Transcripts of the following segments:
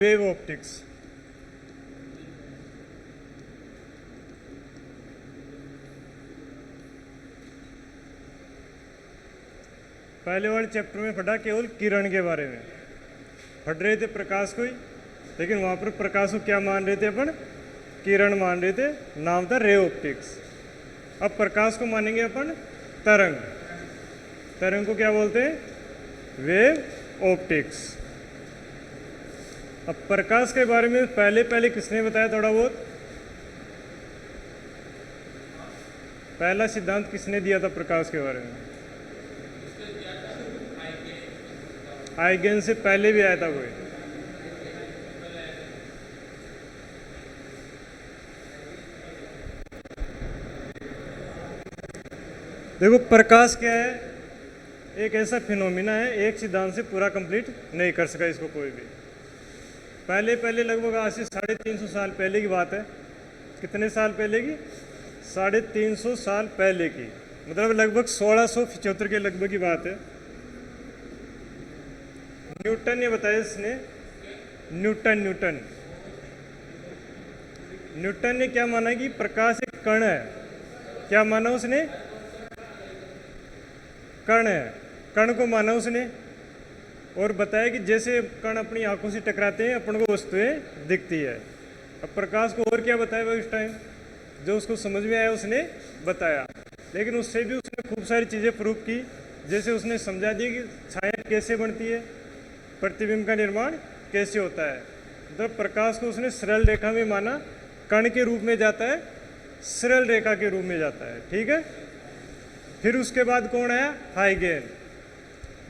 Wave optics. पहले वाले chapter में पढ़ा केवल किरण के बारे में, पढ़ रहे थे प्रकाश को ही, लेकिन वहाँ पर प्रकाश को क्या मान रहे थे अपन? किरण मान रहे थे, नाम था रे ऑप्टिक्स। अब प्रकाश को मानेंगे अपन तरंग। तरंग को क्या बोलते हैं? Wave optics. अब प्रकाश के बारे में पहले किसने बताया? थोड़ा बहुत पहला सिद्धांत किसने दिया था प्रकाश के बारे में? आइगेन से पहले भी आया था कोई? देखो प्रकाश क्या है? एक ऐसा फिनोमिना है, एक सिद्धांत से पूरा कंप्लीट नहीं कर सका इसको कोई भी। पहले लगभग आज से 350 साल पहले की बात है। कितने साल पहले की? 350 साल पहले की, मतलब लगभग 1675 के लगभग की बात है। न्यूटन ने बताया, इसने न्यूटन ने क्या माना कि प्रकाश एक कण है। क्या माना उसने? कण है। कण को माना उसने और बताया कि जैसे कण अपनी आंखों से टकराते हैं अपन को वस्तुएं दिखती है। अब प्रकाश को और क्या बताया भाई उस टाइम? जो उसको समझ में आया उसने बताया, लेकिन उससे भी उसने खूब सारी चीज़ें प्रूव की। जैसे उसने समझा दिया कि छाया कैसे बनती है, प्रतिबिंब का निर्माण कैसे होता है। मतलब प्रकाश को उसने सरल रेखा में माना, कण के रूप में जाता है, सरल रेखा के रूप में जाता है। ठीक है। फिर उसके बाद कौन आया? हाइगेन।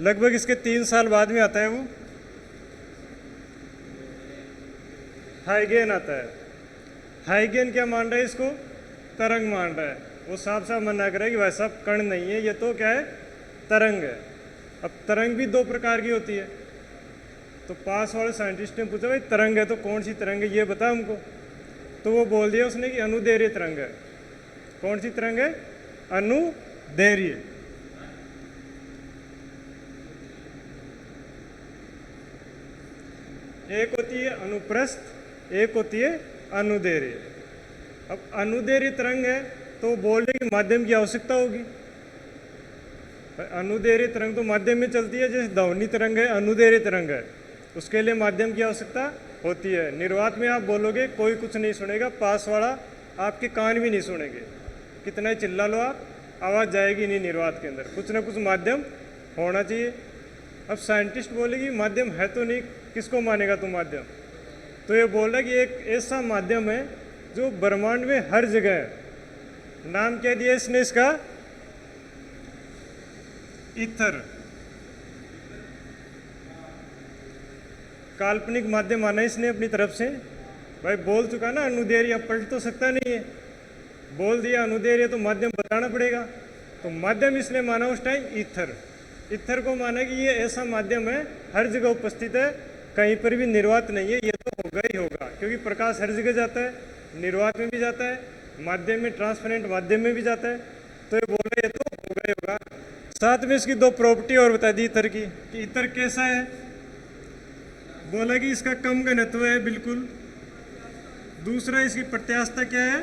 लगभग इसके 3 साल बाद में आता है वो हाइगेन आता है। हाइगेन क्या मान रहा है? इसको तरंग मान रहा है। वो साफ साफ मना कर रहा है कि भाई साहब कण नहीं है, ये तो क्या है? तरंग है। अब तरंग भी 2 प्रकार की होती है। तो पास वाले साइंटिस्ट ने पूछा भाई तरंग है तो कौन सी तरंग है, ये बता हमको। तो वो बोल दिया उसने कि अनुदैर्घ्य तरंग है। कौन सी तरंग है? अनुदैर्घ्य। एक होती है अनुप्रस्थ, एक होती है अनुदैर्घ्य। अब अनुदैर्घ्य तरंग है तो बोल रहे कि माध्यम की आवश्यकता होगी। अनुदैर्घ्य तरंग तो माध्यम में चलती है, जैसे ध्वनि तरंग है, अनुदैर्घ्य तरंग है, उसके लिए माध्यम की आवश्यकता होती है। निर्वात में आप बोलोगे कोई कुछ नहीं सुनेगा, पास वाला आपके कान भी नहीं सुनेंगे, कितना ही चिल्ला लो आप, आवाज़ जाएगी नहीं निर्वात के अंदर। कुछ ना कुछ माध्यम होना चाहिए। अब साइंटिस्ट बोलेगी माध्यम है तो नहीं, किसको मानेगा तू माध्यम? तो ये बोल रहा है कि एक ऐसा माध्यम है जो ब्रह्मांड में हर जगह है। नाम क्या दिया इसने इसका? ईथर। काल्पनिक माध्यम माना इसने अपनी तरफ से। भाई बोल चुका ना अनुदैर्घ्य, पलट तो सकता नहीं है। बोल दिया अनुदैर्घ्य तो माध्यम बताना पड़ेगा। तो माध्यम इसने माना उस टाइम ईथर। ईथर को माना कि ये ऐसा माध्यम है हर जगह उपस्थित है, कहीं पर भी निर्वात नहीं है, ये तो होगा ही होगा, क्योंकि प्रकाश हर जगह जाता है, निर्वात में भी जाता है, माध्यम में, ट्रांसपेरेंट माध्यम में भी जाता है। तो ये बोल रहे ये तो होगा ही होगा। साथ में इसकी 2 प्रॉपर्टी और बता दी ईथर की कि ईथर कैसा है। बोला कि इसका कम घनत्व है बिल्कुल। दूसरा इसकी प्रत्यास्थता क्या है?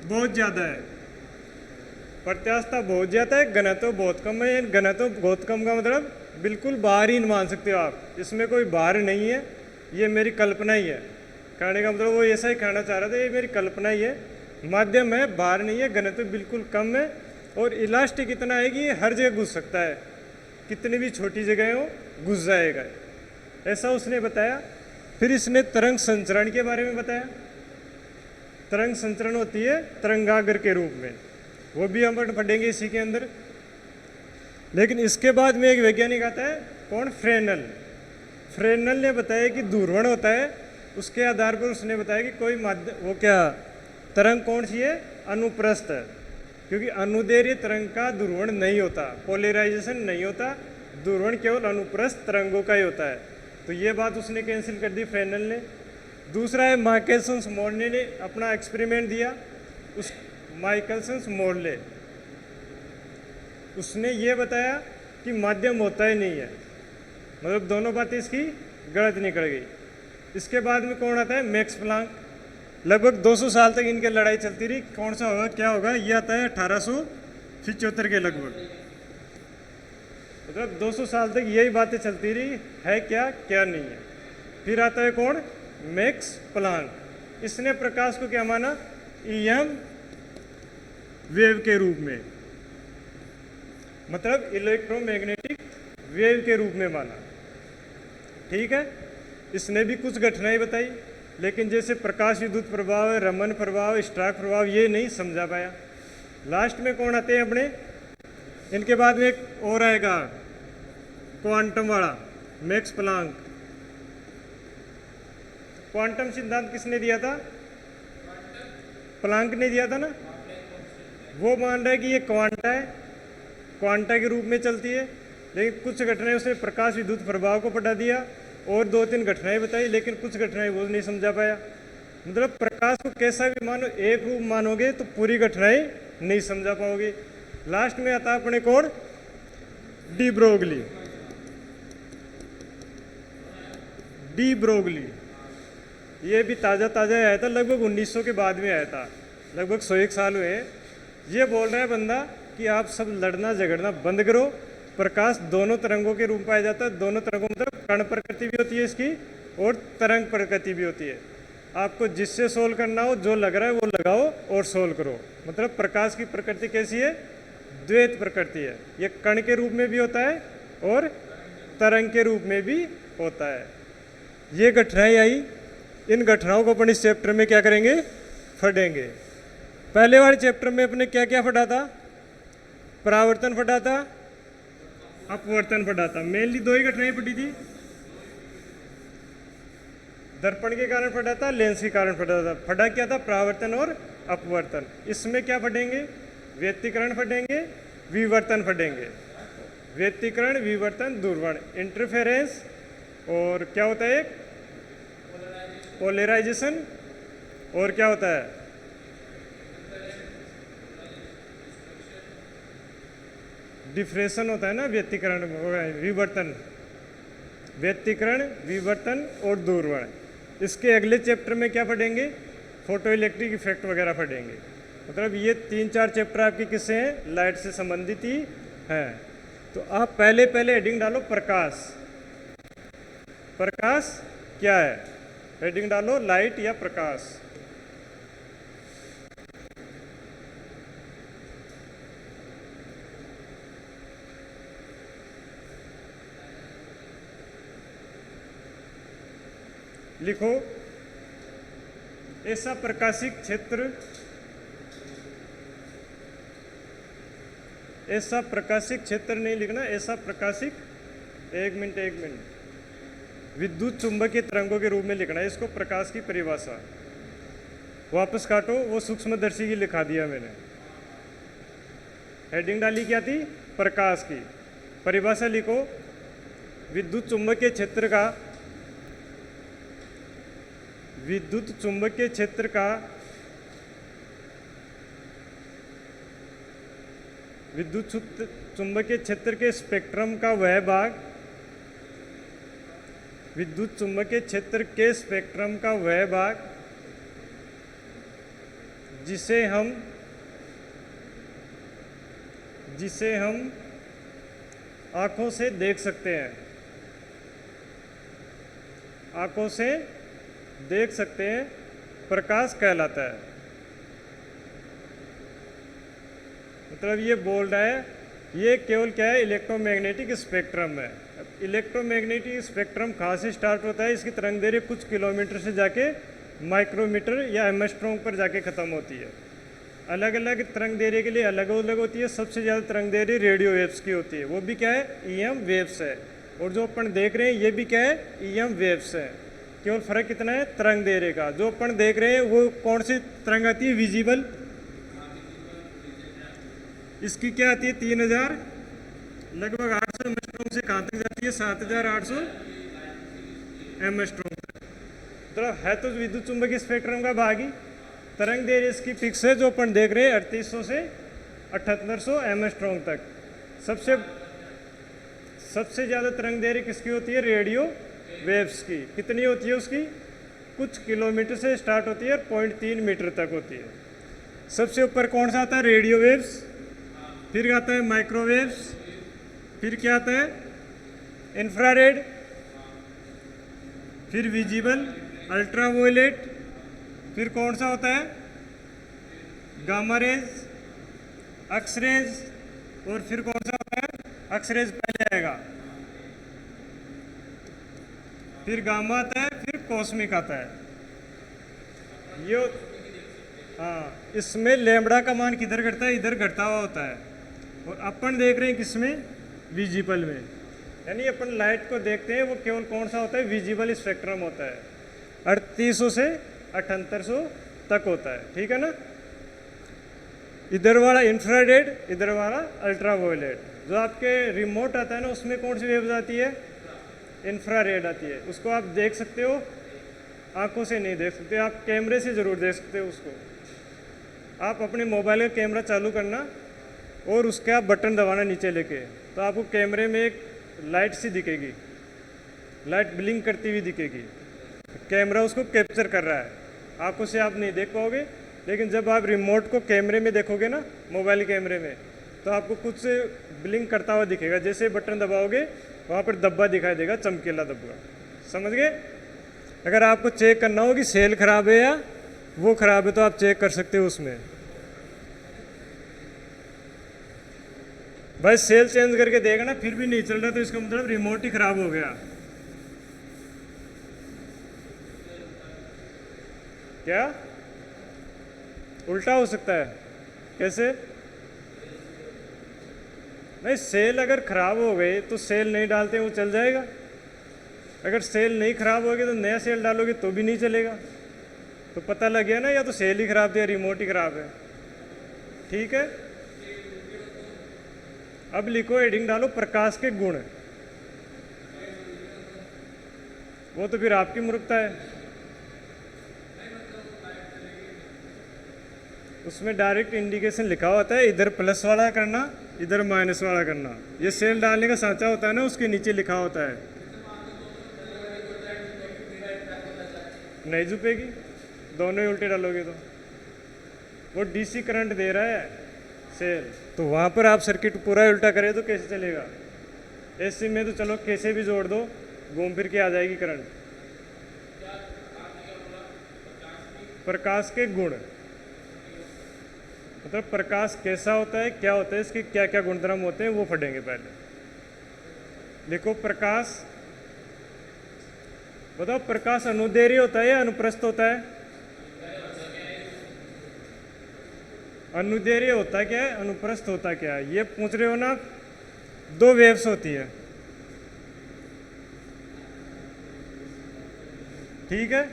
बहुत ज़्यादा है। प्रत्यास्थता बहुत ज़्यादा है, घनत्व बहुत कम है। घनत्व बहुत कम का मतलब बिल्कुल बाहर ही मान सकते हो आप, इसमें कोई बाहर नहीं है, ये मेरी कल्पना ही है। कहने का मतलब वो ऐसा ही कहना चाह रहा था, ये मेरी कल्पना ही है। माध्यम है, बाहर नहीं है, घनत्व बिल्कुल कम है और इलास्टिक इतना है कि ये हर जगह घुस सकता है, कितनी भी छोटी जगह हो घुस जाएगा, ऐसा उसने बताया। फिर इसने तरंग संचरण के बारे में बताया। तरंग संचरण होती है तरंगाग्र के रूप में, वो भी हम पढ़ेंगे इसी के अंदर। लेकिन इसके बाद में एक वैज्ञानिक आता है, कौन? फ्रेनल। फ्रेनल ने बताया कि दूरवण होता है, उसके आधार पर उसने बताया कि कोई माध्यम, वो क्या तरंग कौन सी है? अनुप्रस्थ है, क्योंकि अनुदैर्घ्य तरंग का दूरवण नहीं होता, पोलराइजेशन नहीं होता, दूरवण केवल अनुप्रस्थ तरंगों का ही होता है। तो ये बात उसने कैंसिल कर दी फ्रेनल ने। दूसरा है माइकलसन मोर्ले ने अपना एक्सपेरिमेंट दिया। उस माइकलसन मोर्ले उसने ये बताया कि माध्यम होता ही नहीं है। मतलब दोनों बातें इसकी गलत निकल गई। इसके बाद में कौन आता है? Max Planck. लगभग 200 साल तक इनकी लड़ाई चलती रही। कौन सा होगा, क्या होगा? ये आता है 1875 के लगभग। मतलब 200 साल तक यही बातें चलती रही, है क्या क्या नहीं है। फिर आता है कौन? Max Planck. इसने प्रकाश को क्या माना? ईएम वेव के रूप में, मतलब इलेक्ट्रोमैग्नेटिक वेव के रूप में माना। ठीक है, इसने भी कुछ घटनाएं बताई, लेकिन जैसे प्रकाश विद्युत प्रभाव, रमन प्रभाव, स्टार्क प्रभाव, ये नहीं समझा पाया। लास्ट में कौन आते हैं अपने? इनके बाद में एक और आएगा क्वांटम वाला, मैक्स प्लांक। क्वांटम सिद्धांत किसने दिया था? प्लांक ने दिया था ना। वो मान रहा है कि ये क्वांटा है, क्वांटा के रूप में चलती है, लेकिन कुछ घटनाएं उसने प्रकाश विद्युत प्रभाव को पढ़ा दिया और 2-3 घटनाएं बताई, लेकिन कुछ घटनाएं वो नहीं समझा पाया। मतलब प्रकाश को कैसा भी मानो, एक रूप मानोगे तो पूरी घटनाएं नहीं समझा पाओगे। लास्ट में आता अपने कौन? De Broglie. डी ब्रोगली ये भी ताज़ा आया था, लगभग 1900 के बाद में आया था, लगभग 101 साल हुए। ये बोल रहा है बंदा कि आप सब लड़ना झगड़ना बंद करो, प्रकाश दोनों तरंगों के रूप में पाया जाता है। दोनों तरंगों मतलब कण प्रकृति भी होती है इसकी और तरंग प्रकृति भी होती है। आपको जिससे सोल्व करना हो, जो लग रहा है वो लगाओ और सोल्व करो। मतलब प्रकाश की प्रकृति कैसी है? द्वैत प्रकृति है। ये कण के रूप में भी होता है और तरंग के रूप में भी होता है। ये घटनाएं आई, इन घटनाओं को अपन इस चैप्टर में क्या करेंगे? पढ़ेंगे। पहले वाले चैप्टर में अपने क्या क्या पढ़ा था? परावर्तन पढ़ा था, अपवर्तन पढ़ा था। मेनली 2 ही घटनाएं पढ़ी थी। दर्पण के कारण पढ़ा था, लेंस के कारण पढ़ा था। पढ़ा क्या था? परावर्तन और अपवर्तन। इसमें क्या पढ़ेंगे? व्यतिकरण पढ़ेंगे, विवर्तन पढ़ेंगे। व्यतिकरण, विवर्तन, दूरवर्ण, इंटरफेरेंस, और क्या होता है? पोलराइजेशन, और क्या होता है? डिफ्रेक्शन होता है ना। व्यतिकरण, विवर्तन, व्यतिकरण, विवर्तन और दूरवर्ण। इसके अगले चैप्टर में क्या पढ़ेंगे? फोटो इलेक्ट्रिक इफेक्ट वगैरह पढ़ेंगे। मतलब ये 3-4 चैप्टर आपके किससे हैं? लाइट से संबंधित ही हैं। तो आप पहले हेडिंग डालो प्रकाश। प्रकाश क्या है? हेडिंग डालो लाइट या प्रकाश। लिखो, ऐसा प्रकाशिक क्षेत्र, ऐसा प्रकाशिक क्षेत्र नहीं लिखना, ऐसा प्रकाशिक, एक मिनट, विद्युत चुंबकीय तरंगों के रूप में लिखना है इसको। प्रकाश की परिभाषा वापस काटो, वो सूक्ष्मदर्शी की लिखा दिया मैंने। हेडिंग डाली क्या थी? प्रकाश की। परिभाषा लिखो, विद्युत चुंबकीय क्षेत्र का, विद्युत चुंबकीय क्षेत्र का, विद्युत चुंबकीय क्षेत्र के स्पेक्ट्रम का वह भाग, विद्युत चुंबकीय क्षेत्र के स्पेक्ट्रम का वह भाग जिसे हम आंखों से देख सकते हैं, आंखों से देख सकते हैं, प्रकाश कहलाता है। मतलब ये बोल रहा है, ये केवल क्या है? इलेक्ट्रोमैग्नेटिक स्पेक्ट्रम है। इलेक्ट्रोमैग्नेटिक स्पेक्ट्रम कहाँ से स्टार्ट होता है? इसकी तरंग दैर्घ्य कुछ किलोमीटर से जाके माइक्रोमीटर या एंगस्ट्रॉम पर जाके ख़त्म होती है। अलग अलग तरंग दैर्घ्य के लिए अलग अलग होती है। सबसे ज़्यादा तरंग दैर्घ्य रेडियो वेव्स की होती है, वो भी क्या है? ईएम वेव्स है। और जो अपन देख रहे हैं ये भी क्या है? ईएम वेव्स है। केवल फर्क कितना है? तरंग दैर्घ्य का। जो अपन देख रहे हैं वो कौन सी तरंग आती है? विजिबल। इसकी क्या आती है? 3000 लगभग 800 एमस्ट्रॉम से कहाँ तक जाती है? 7800 एमस्ट्रॉम तक। तो है तो विद्युत चुंबकीय स्पेक्ट्रम का भाग ही। तरंग दैर्घ्य इसकी फिक्स है, जो अपन देख रहे हैं 3800 से 7800 एमस्ट्रॉम तक। सबसे ज़्यादा तरंग दैर्घ्य किसकी होती है? रेडियो वेव्स की कितनी होती है उसकी, कुछ किलोमीटर से स्टार्ट होती है और 0.3 मीटर तक होती है। सबसे ऊपर कौन सा आता है, रेडियो वेव्स, फिर आता है माइक्रोवेव्स, फिर क्या आता है इंफ्रारेड, फिर विजिबल, अल्ट्रावायलेट, फिर कौन सा होता है गामा रेज, एक्सरेज, और फिर कौन सा होता है एक्सरेज पहले आएगा, फिर गामा आता है, फिर कॉस्मिक आता है। ये हाँ, इसमें लैम्बडा का मान किधर घटता है, इधर घटता हुआ होता है। और अपन देख रहे हैं किसमें, विजिबल में, यानी अपन लाइट को देखते हैं वो केवल कौन सा होता है, विजिबल स्पेक्ट्रम होता है, 3800 से 7800 तक होता है, ठीक है ना। इधर वाला इंफ्रारेड, इधर वाला अल्ट्रावायलेट। जो आपके रिमोट आता है ना उसमें कौन सी वेव्स आती है, इंफ्रारेड आती है। उसको आप देख सकते हो, आंखों से नहीं देख सकते, आप कैमरे से ज़रूर देख सकते हो उसको। आप अपने मोबाइल का कैमरा चालू करना और उसके आप बटन दबाना नीचे लेके, तो आपको कैमरे में एक लाइट सी दिखेगी, लाइट ब्लिंक करती हुई दिखेगी। कैमरा उसको कैप्चर कर रहा है, आंखों से आप नहीं देख पाओगे, लेकिन जब आप रिमोट को कैमरे में देखोगे ना, मोबाइल कैमरे में, तो आपको कुछ ब्लिंक करता हुआ दिखेगा। जैसे बटन दबाओगे वहाँ पर डब्बा दिखाई देगा, चमकीला डब्बा, समझ गए। अगर आपको चेक करना हो कि सेल खराब है या वो खराब है तो आप चेक कर सकते हो उसमें। भाई सेल चेंज करके देखना फिर भी नहीं चल रहा तो इसका मतलब रिमोट ही खराब हो गया। क्या उल्टा हो सकता है, कैसे? नहीं, सेल अगर खराब हो गई तो सेल नहीं डालते वो चल जाएगा। अगर सेल नहीं खराब होगी तो नया सेल डालोगे तो भी नहीं चलेगा। तो पता लग गया ना, या तो सेल ही खराब थी या रिमोट ही खराब है, ठीक है। अब लिखो, हेडिंग डालो प्रकाश के गुण। वो तो फिर आपकी मूर्खता है। उसमें डायरेक्ट इंडिकेशन लिखा होता है, इधर प्लस वाला करना, इधर माइनस वाला करना। ये सेल डालने का सांचा होता है ना, उसके नीचे लिखा होता है। नहीं झुकेगी, दोनों ही उल्टे डालोगे तो। वो डीसी करंट दे रहा है सेल, तो वहाँ पर आप सर्किट पूरा उल्टा करें तो कैसे चलेगा। एसी में तो चलो कैसे भी जोड़ दो, घूम फिर के आ जाएगी करंट। प्रकाश के गुण मतलब प्रकाश कैसा होता है, क्या होता है, इसके क्या क्या गुणधर्म होते हैं वो पढ़ेंगे पहले। देखो प्रकाश, बताओ प्रकाश अनुदैर्घ्य होता है या अनुप्रस्थ होता है? अनुदैर्घ्य होता क्या है, अनुप्रस्थ होता क्या है, ये पूछ रहे हो ना। दो वेव्स होती है, ठीक है।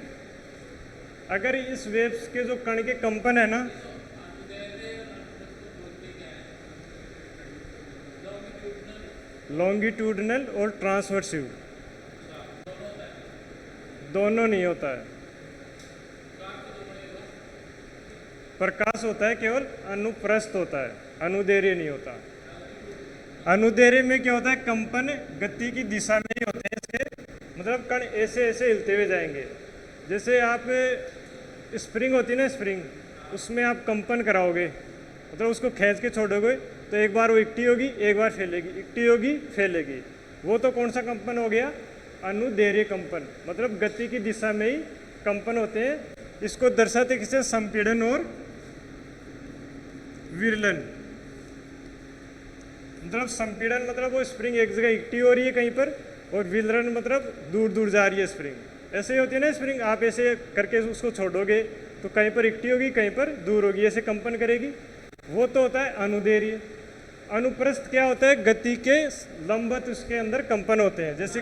अगर इस वेव्स के जो कण के कंपन है ना, लॉन्गिट्यूडनल और ट्रांसवर्सिव, दोनों नहीं होता है। प्रकाश होता है केवल अनुप्रस्थ होता है, अनुदैर्घ्य नहीं होता। अनुदैर्घ्य में क्या होता है, कंपन गति की दिशा में ही होते हैं इसके, मतलब कण ऐसे ऐसे हिलते हुए जाएंगे। जैसे आप स्प्रिंग होती है ना, स्प्रिंग, उसमें आप कंपन कराओगे, मतलब उसको खींच के छोड़ोगे तो एक बार वो इकट्ठी होगी, एक बार फैलेगी, इकट्ठी होगी, फैलेगी। वो तो कौन सा कंपन हो गया, अनुदैर्घ्य कंपन, मतलब गति की दिशा में ही कंपन होते हैं। इसको दर्शाते किसे, संपीड़न और विरलन। मतलब संपीड़न मतलब वो स्प्रिंग एक जगह इकट्ठी हो रही है कहीं पर, और विरलन मतलब दूर दूर जा रही है स्प्रिंग। ऐसे ही होती है ना स्प्रिंग, आप ऐसे करके उसको छोड़ोगे तो कहीं पर इकट्ठी होगी, कहीं पर दूर होगी, ऐसे कंपन करेगी। वो तो होता है अनुदैर्घ्य। अनुप्रस्थ क्या होता है, गति के लंबवत उसके अंदर कंपन होते हैं। जैसे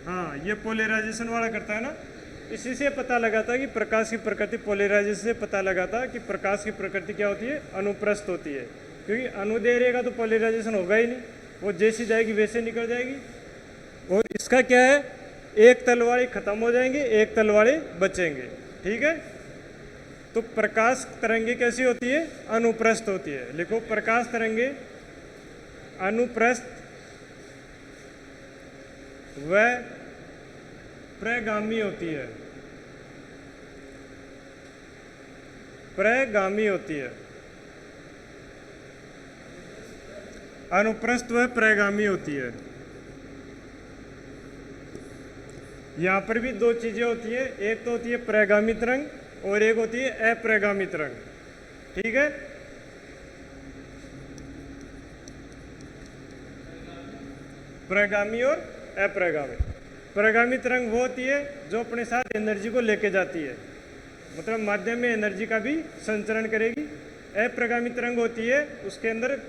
हाँ, ये पोलराइजेशन वाला करता है ना। इसी से पता लगा था कि प्रकाश की प्रकृति, पोलराइजेशन से पता लगा था कि प्रकाश की प्रकृति क्या होती है, अनुप्रस्थ होती है। क्योंकि अनुदैर्घ्य का तो पोलराइजेशन होगा ही नहीं, वो जैसी जाएगी वैसे निकल जाएगी। और इसका क्या है, एक तल वाले खत्म हो जाएंगे, एक तल वाले बचेंगे, ठीक है। तो प्रकाश तरंगे कैसी होती है, अनुप्रस्थ होती है। लिखो प्रकाश तरंगे अनुप्रस्थ वह प्रगामी होती है, प्रगामी होती है। अनुप्रस्थ वह प्रगामी होती है। यहां पर भी दो चीजें होती है, एक तो होती है प्रगामी तरंग और एक होती है अप्रगामी तरंग। ठीक है, प्रगामी और अप्रगामी। प्रगामी तरंग वो होती है जो अपने साथ एनर्जी को लेके जाती है, मतलब माध्यम में एनर्जी का भी संचरण करेगी। अप्रगामी तरंग होती है उसके अंदर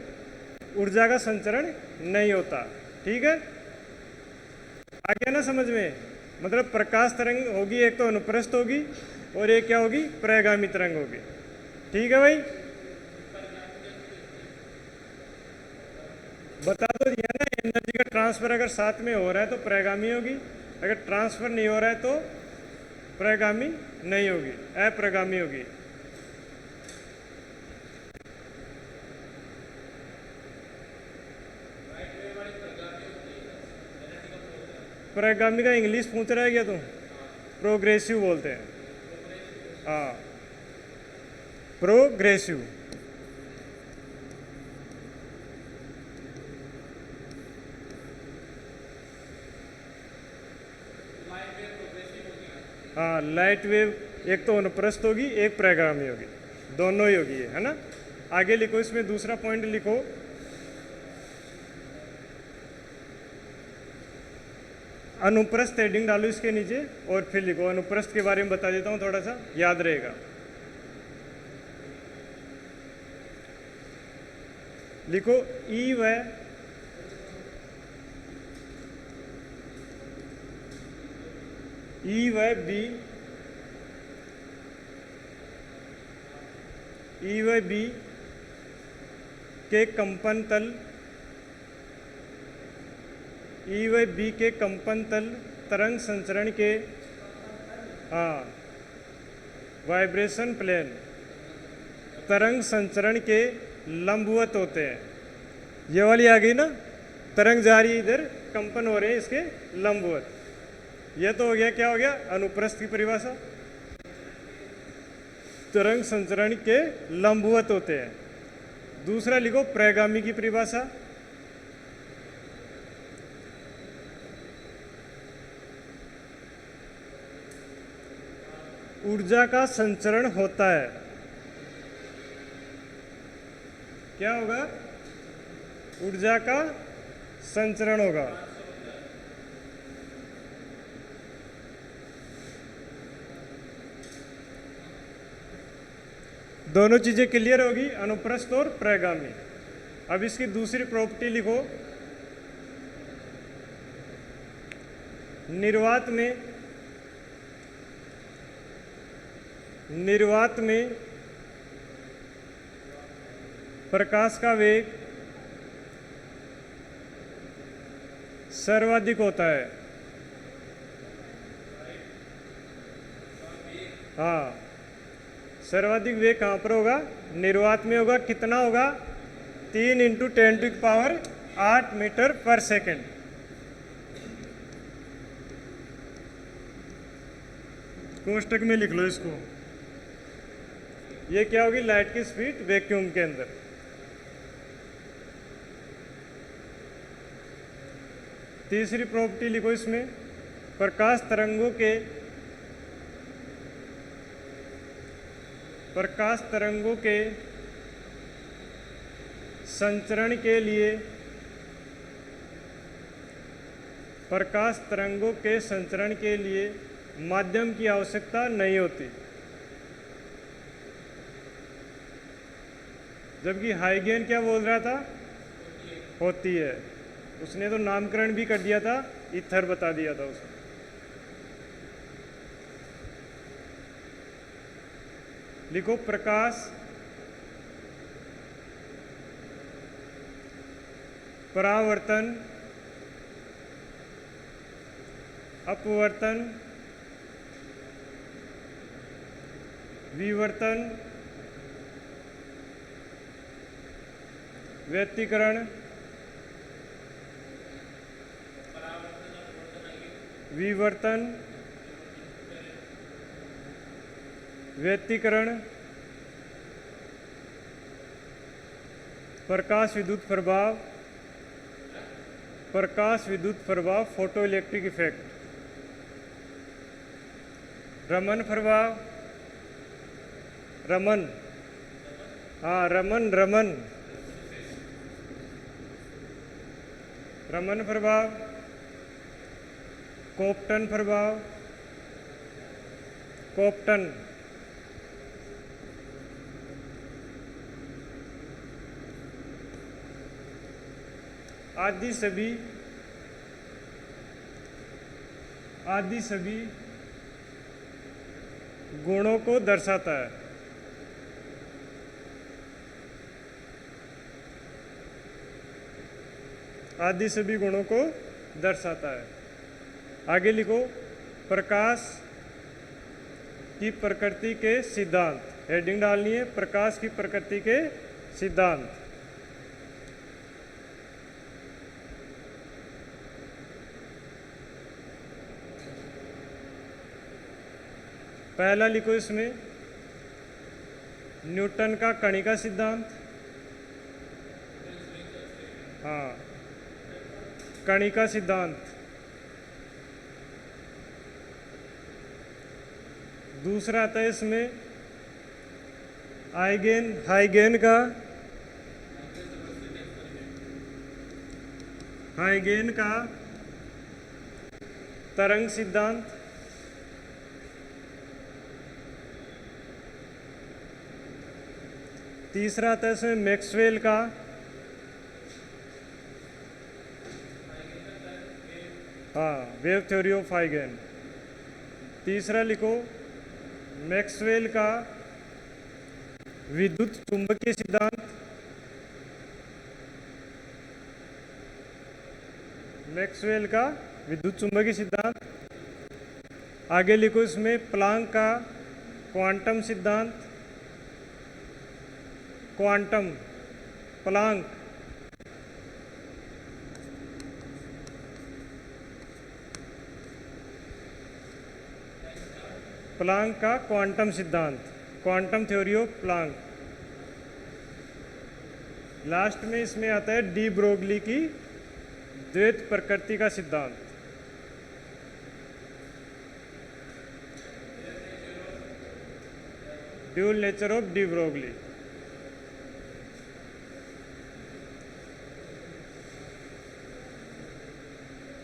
ऊर्जा का संचरण नहीं होता। ठीक है, आ गया ना समझ में? मतलब प्रकाश तरंग होगी एक तो अनुप्रस्थ होगी और एक क्या होगी, प्रगामी तरंग होगी। ठीक है भाई, बता दो दिया ना, एनर्जी का ट्रांसफर अगर साथ में हो रहा है तो प्रगामी होगी, अगर ट्रांसफर नहीं हो रहा है तो प्रगामी नहीं होगी, अप्रगामी होगी। प्रगामी का इंग्लिश पूछ रहा है क्या तुम? प्रोग्रेसिव बोलते हैं। हाँ, प्रोग्रेसिव। हाँ, लाइट वेव एक तो अनुप्रस्थ होगी एक प्रगामी होगी, दोनों ही होगी, है ना। आगे लिखो, इसमें दूसरा पॉइंट लिखो, अनुप्रस्थ हेडिंग डालो इसके नीचे और फिर लिखो। अनुप्रस्थ के बारे में बता देता हूँ, थोड़ा सा याद रहेगा। लिखो ई व बी, ई व बी के कंपन तल, ई व बी के कंपन तल तरंग संचरण के, हाँ, वाइब्रेशन प्लेन तरंग संचरण के लंबवत होते हैं। ये वाली आ गई ना, तरंग जा रही है इधर, कंपन हो रहे हैं इसके लंबवत। ये तो हो गया, क्या हो गया, अनुप्रस्थ की परिभाषा। तरंग संचरण के लंबवत होते हैं। दूसरा लिखो प्रगामी की परिभाषा। ऊर्जा का संचरण होता है। क्या होगा? ऊर्जा का संचरण होगा। दोनों चीजें क्लियर होगी, अनुप्रस्थ और प्रगामी। अब इसकी दूसरी प्रॉपर्टी लिखो, निर्वात में प्रकाश का वेग सर्वाधिक होता है। हाँ, सर्वाधिक वेग कहाँ पर होगा? निर्वात में होगा। कितना होगा? 3 × 10⁸ मीटर पर सेकेंड। कोष्टक में लिख लो इसको। ये क्या होगी? लाइट की स्पीड वैक्यूम के अंदर। तीसरी प्रॉपर्टी लिखो इसमें, प्रकाश तरंगों के संचरण के लिए, प्रकाश तरंगों के संचरण के लिए माध्यम की आवश्यकता नहीं होती। जबकि हाइगेन क्या बोल रहा था? होती है। उसने तो नामकरण भी कर दिया था, ईथर बता दिया था उसने। लिखो प्रकाश परावर्तन, अपवर्तन, विवर्तन, व्यतिकरण विवर्तन, व्यतिकरण, प्रकाश विद्युत प्रभाव, प्रकाश विद्युत प्रभाव, फोटो इलेक्ट्रिक इफेक्ट, रमन प्रभाव, रमन, हाँ रमन रमन, रमन प्रभाव, कोप्टन प्रभाव, कोप्टन, आदि सभी गुणों को दर्शाता है। आदि सभी गुणों को दर्शाता है। आगे लिखो, प्रकाश की प्रकृति के सिद्धांत, हेडिंग डालनी है, प्रकाश की प्रकृति के सिद्धांत। पहला लिखो इसमें न्यूटन का कणिका सिद्धांत, हाँ कणिका सिद्धांत। दूसरा आता है इसमें हाइगेन का तरंग सिद्धांत। तीसरा आता है इसमें मैक्सवेल का वेव थ्योरी ऑफ हाइगेन। तीसरा लिखो मैक्सवेल का विद्युत चुंबकीय सिद्धांत, मैक्सवेल का विद्युत चुंबकीय सिद्धांत। आगे लिखो इसमें प्लांक का क्वांटम सिद्धांत, क्वांटम प्लांक। प्लांक का क्वांटम सिद्धांत, quantum theory of Planck. Last में इसमें आता है डी ब्रोगली की द्वैत प्रकृति का सिद्धांत। Dual nature of de Broglie.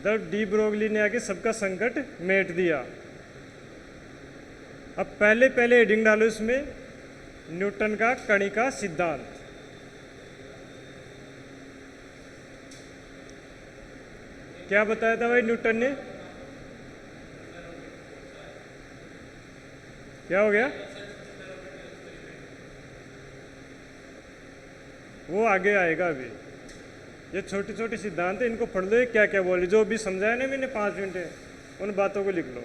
तब डी ब्रोगली ने आके सबका संकट मेट दिया। अब पहले हेडिंग डालो इसमें न्यूटन का कणिका सिद्धांत। क्या बताया था भाई न्यूटन ने? क्या हो गया? वो आगे आएगा अभी। ये छोटे छोटे सिद्धांत है, इनको पढ़ लो। ये क्या क्या बोले, जो भी समझाया ना मैंने 5 मिनट है, उन बातों को लिख लो।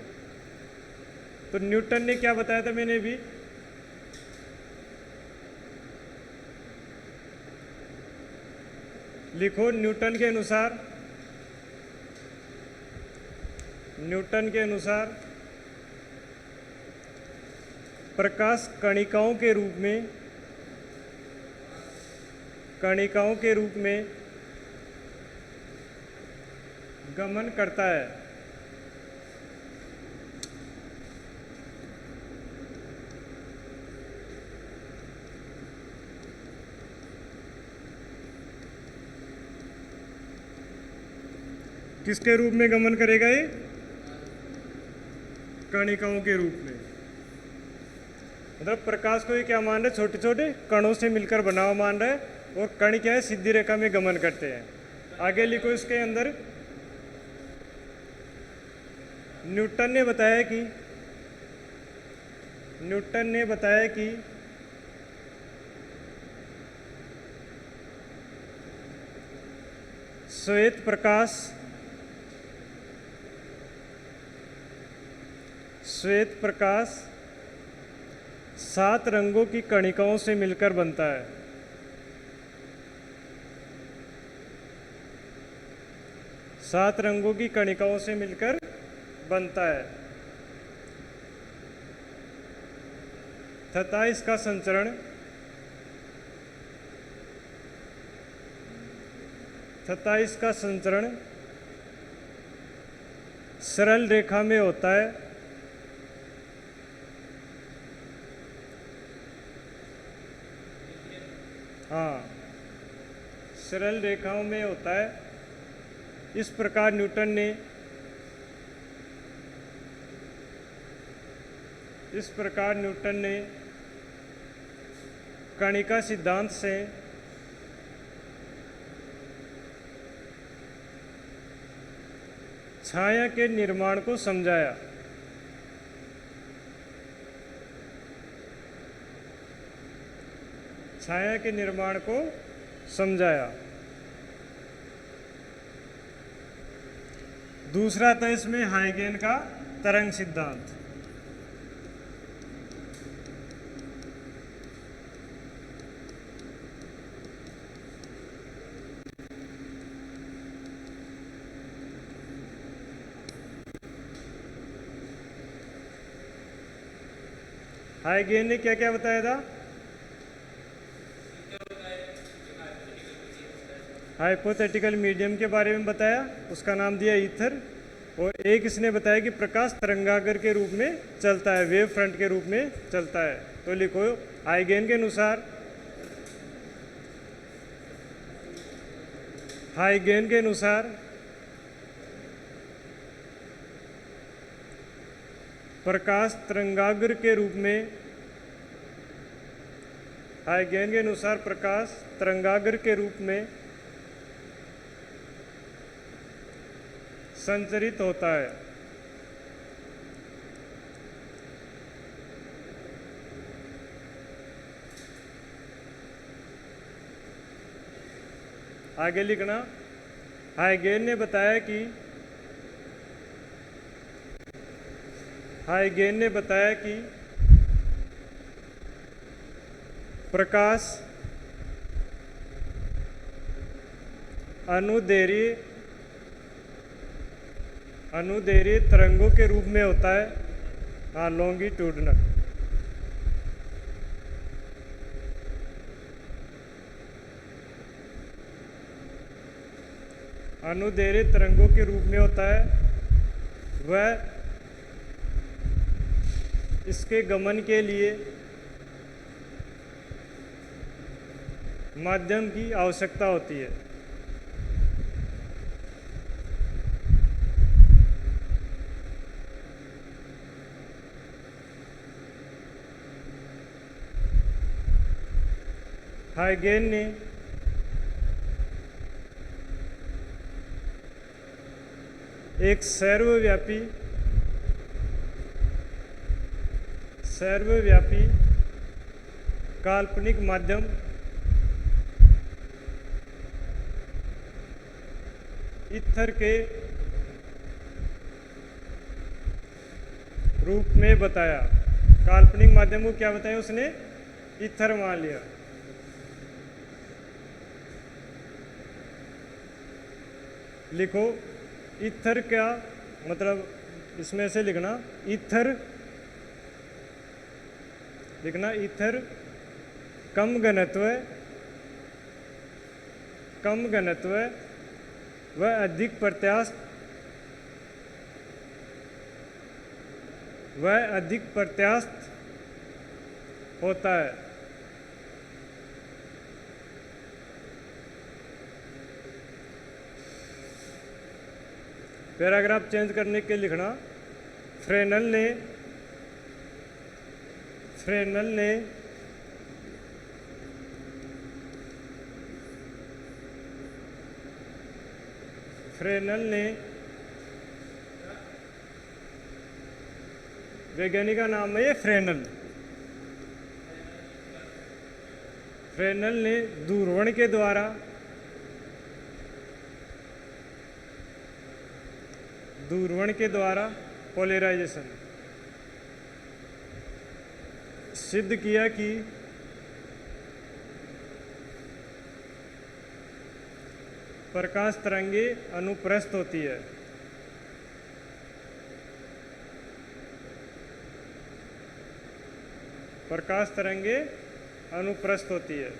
तो न्यूटन ने क्या बताया था मैंने भी? लिखो न्यूटन के अनुसार प्रकाश कणिकाओं के रूप में गमन करता है। किसके रूप में गमन करेगा ये? कणिकाओं के रूप में। मतलब प्रकाश को ये क्या मान रहे? छोटे छोटे कणों से मिलकर बना हुआ मान रहा है, और कण क्या है? सीधी रेखा में गमन करते हैं। आगे लिखो इसके अंदर न्यूटन ने बताया कि श्वेत प्रकाश 7 रंगों की कणिकाओं से मिलकर बनता है। 7 रंगों की कणिकाओं से मिलकर बनता है तथा इसका संचरण सरल रेखा में होता है हाँ, सरल रेखाओं में होता है। इस प्रकार न्यूटन ने कणिका सिद्धांत से छाया के निर्माण को समझाया। छाया के निर्माण को समझाया। दूसरा था इसमें हाइगेन का तरंग सिद्धांत। हाइगेन ने क्या क्या बताया था? हाइपोथेटिकल मीडियम के बारे में बताया, उसका नाम दिया ईथर। और एक इसने बताया कि प्रकाश तरंगागर के रूप में चलता है, वेव फ्रंट के रूप में चलता है। तो लिखो, हाइगेन के अनुसार प्रकाश तरंगाग्र के रूप में, हाइगेन के अनुसार प्रकाश तरंगाग्र के रूप में संचरित होता है। आगे लिखना, हाइगेन ने बताया कि प्रकाश अनुदैर्घ्य तरंगों के रूप में होता है, हाँ, लॉन्गिट्यूडनल। अनुदैर्घ्य तरंगों के रूप में होता है। वह इसके गमन के लिए माध्यम की आवश्यकता होती है। हाइगेन ने एक सर्वव्यापी काल्पनिक माध्यम ईथर के रूप में बताया। काल्पनिक माध्यम को क्या बताया उसने? ईथर मान लिया। लिखो, ईथर क्या मतलब, इसमें से लिखना ईथर कम घनत्व व अधिक प्रत्यास्थ होता है। पैराग्राफ चेंज करने के लिखना, फ्रेनल ने वैज्ञानिक का नाम है ये फ्रेनल ने दूरवण के द्वारा पोलराइजेशन सिद्ध किया कि प्रकाश तरंगे अनुप्रस्थ होती है। प्रकाश तरंगे अनुप्रस्थ होती है।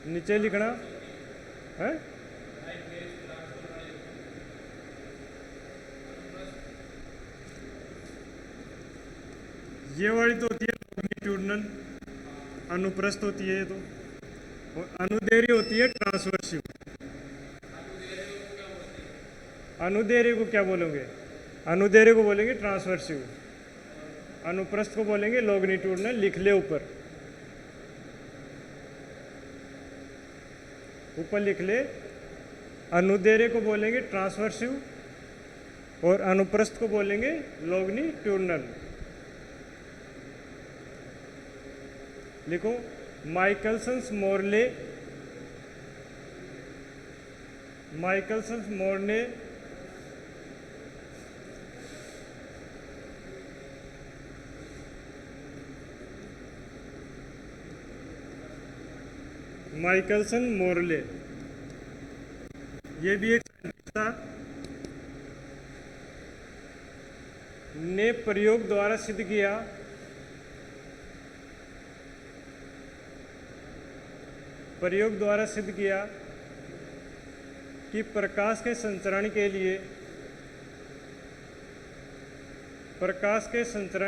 नीचे लिखना है। ये वाली तो होती है लॉन्गिट्यूडनल, अनुप्रस्थ होती है ये तो, और अनुदैर्घ्य होती है ट्रांसवर्सिव। अनुदैर्घ्य को क्या बोलोगे? अनुदैर्घ्य को बोलेंगे ट्रांसवर्सिव, अनुप्रस्थ को बोलेंगे लॉन्गिट्यूडनल। लिख ले ऊपर, ऊपर लिख ले। अनुदैर्घ्य को बोलेंगे ट्रांसवर्सिव और अनुप्रस्थ को बोलेंगे लॉन्गिट्यूडनल। लिखो Michelson's Morley, Michelson's Morley Michelson Morley, ये भी एक साइंटिस्ट था, ने प्रयोग द्वारा सिद्ध किया कि प्रकाश के संचरण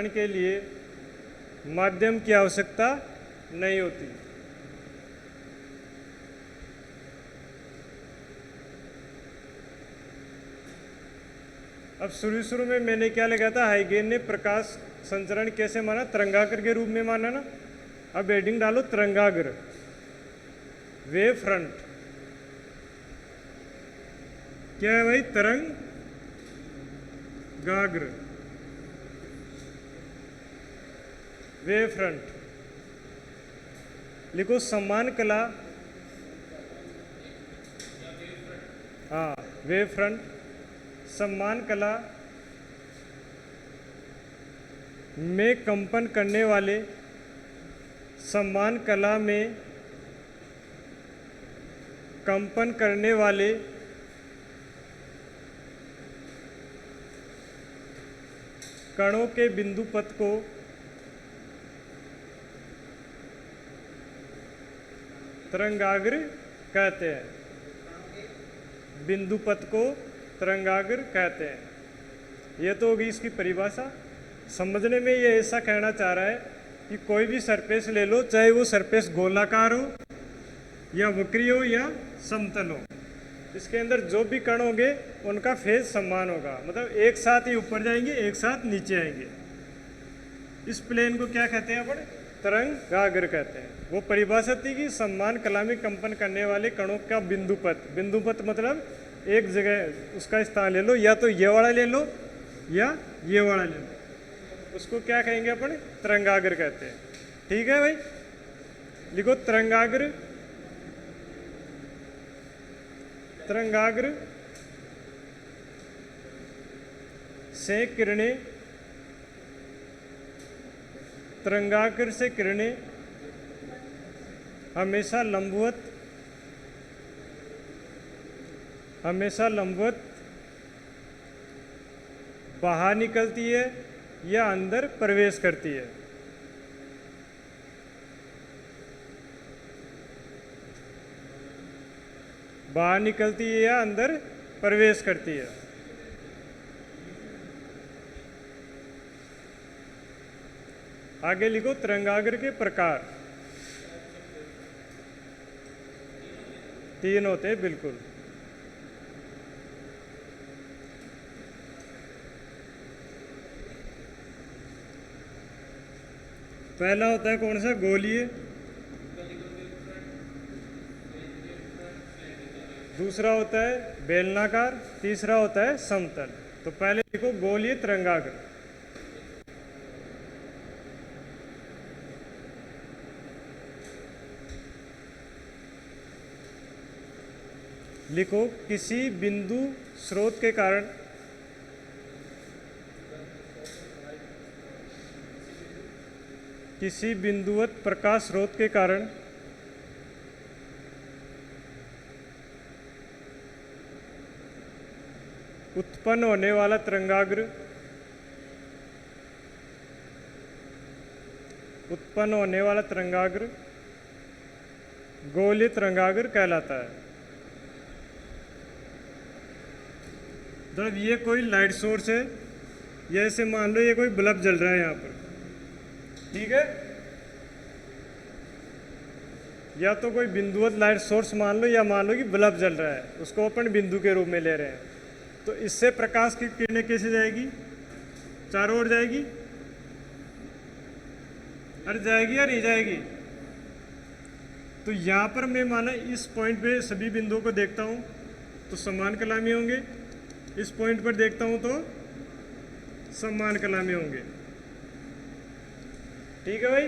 के लिए माध्यम की आवश्यकता नहीं होती। अब शुरू में मैंने क्या लगाया था, हाइगेन ने प्रकाश संचरण कैसे माना? तरंगाग्र के रूप में माना ना। अब हेडिंग डालो तरंगाग्र, वेव फ्रंट। क्या है भाई? तरंगाग्र, वेव फ्रंट। लिखो सम्मान कला, हाँ वेव फ्रंट। सम्मान कला में कंपन करने वाले, सम्मान कला में कंपन करने वाले कणों के बिंदुपथ को तरंगाग्र कहते हैं। बिंदुपथ को तरंगाग्र कहते हैं। ये तो होगी इसकी परिभाषा। समझने में ये ऐसा कहना चाह रहा है कि कोई भी सरफेस ले लो, चाहे वो सरफेस गोलाकार हो या वक्री हो या समतल हो, इसके अंदर जो भी कण होंगे उनका फेज समान होगा, मतलब एक साथ ही ऊपर जाएंगे, एक साथ नीचे आएंगे। इस प्लेन को क्या कहते हैं अपन? तरंगाग्र कहते हैं। वो परिभाषा थी कि सम्मान कला में कंपन करने वाले कणों का बिंदुपथ, बिंदुपथ मतलब एक जगह उसका स्थान ले लो, या तो ये वाला ले लो या ये वाला ले लो, उसको क्या कहेंगे अपन? तरंगाग्र कहते हैं। ठीक है भाई, लिखो तरंगाग्र। तरंगाग्र से किरणें, तरंगाग्र से किरणें हमेशा लंबवत बाहर निकलती है या अंदर प्रवेश करती है। बाहर निकलती है या अंदर प्रवेश करती है। आगे लिखो तरंगाग्र के प्रकार। 3 होते हैं, बिल्कुल। पहला होता है कौन सा? गोलीय। दूसरा होता है बेलनाकार, तीसरा होता है समतल। तो पहले लिखो गोलीय तरंगाग्र। लिखो किसी बिंदु स्रोत के कारण किसी बिंदुवत प्रकाश स्रोत के कारण उत्पन्न होने वाला तरंगाग्र उत्पन्न होने वाला तरंगाग्र गोलीय तरंगाग्र कहलाता है। मतलब ये कोई लाइट सोर्स है, जैसे मान लो ये कोई बल्ब जल रहा है यहाँ पर, ठीक है, या तो कोई बिंदुवत लाइट सोर्स मान लो, या मान लो कि बल्ब जल रहा है, उसको अपन बिंदु के रूप में ले रहे हैं। तो इससे प्रकाश की किरणें कैसे जाएगी? चारों ओर जाएगी? अरे जाएगी या नहीं जाएगी? तो यहाँ पर मैं माना इस पॉइंट पे सभी बिंदुओं को देखता हूँ तो समान कलामी होंगे, इस पॉइंट पर देखता हूँ तो समान कलामी होंगे, ठीक है भाई।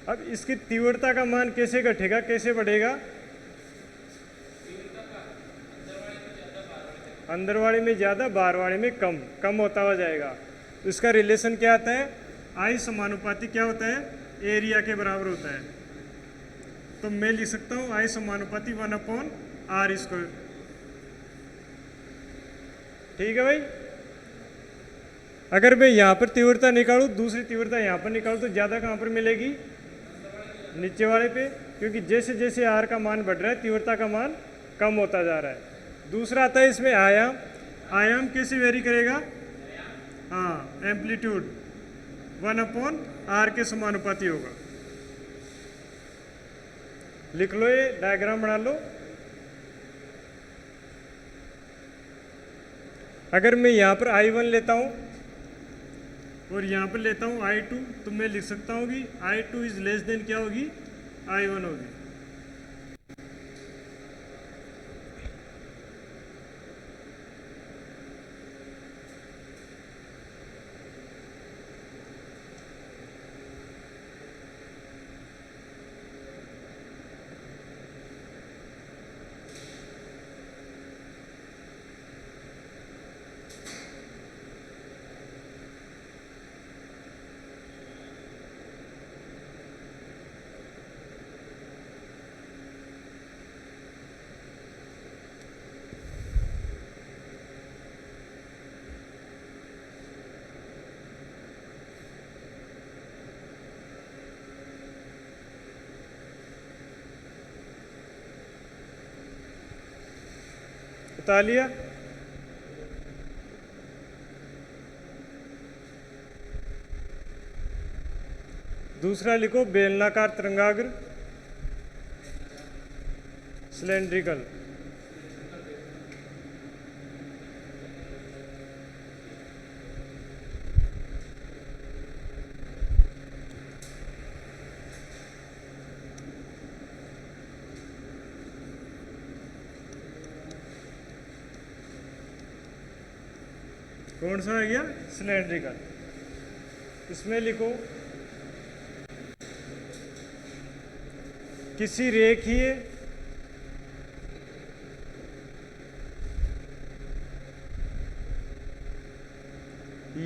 अब इसकी तीव्रता का मान कैसे घटेगा, कैसे बढ़ेगा? अंदर वाले में ज़्यादा, बाहर वाले में कम, कम होता हुआ जाएगा। तो इसका रिलेशन क्या आता है? आई समानुपाती क्या होता है? एरिया के बराबर होता है। तो मैं लिख सकता हूँ आई समानुपाती 1/r²। ठीक है भाई। अगर मैं यहाँ पर तीव्रता निकालूँ, दूसरी तीव्रता यहाँ पर निकालूँ, तो ज़्यादा कहाँ पर मिलेगी? नीचे वाले पे, क्योंकि जैसे जैसे आर का मान बढ़ रहा है तीव्रता का मान कम होता जा रहा है। दूसरा आता है इसमें आयाम। आयाम कैसे वेरी करेगा? हाँ, एम्पलीट्यूड 1/r के समानुपाती होगा। लिख लो, ये डायग्राम बना लो। अगर मैं यहाँ पर I1 लेता हूँ और यहाँ पर लेता हूँ I2, तो मैं लिख सकता हूँ कि I2 इज लेस देन क्या होगी? I1 होगी। बता लिया? दूसरा लिखो बेलनाकार तरंगाग्र, सिलेंड्रिकल। कौन सा आ गया? सिलेंड्रिकल। इसमें लिखो किसी रेखीय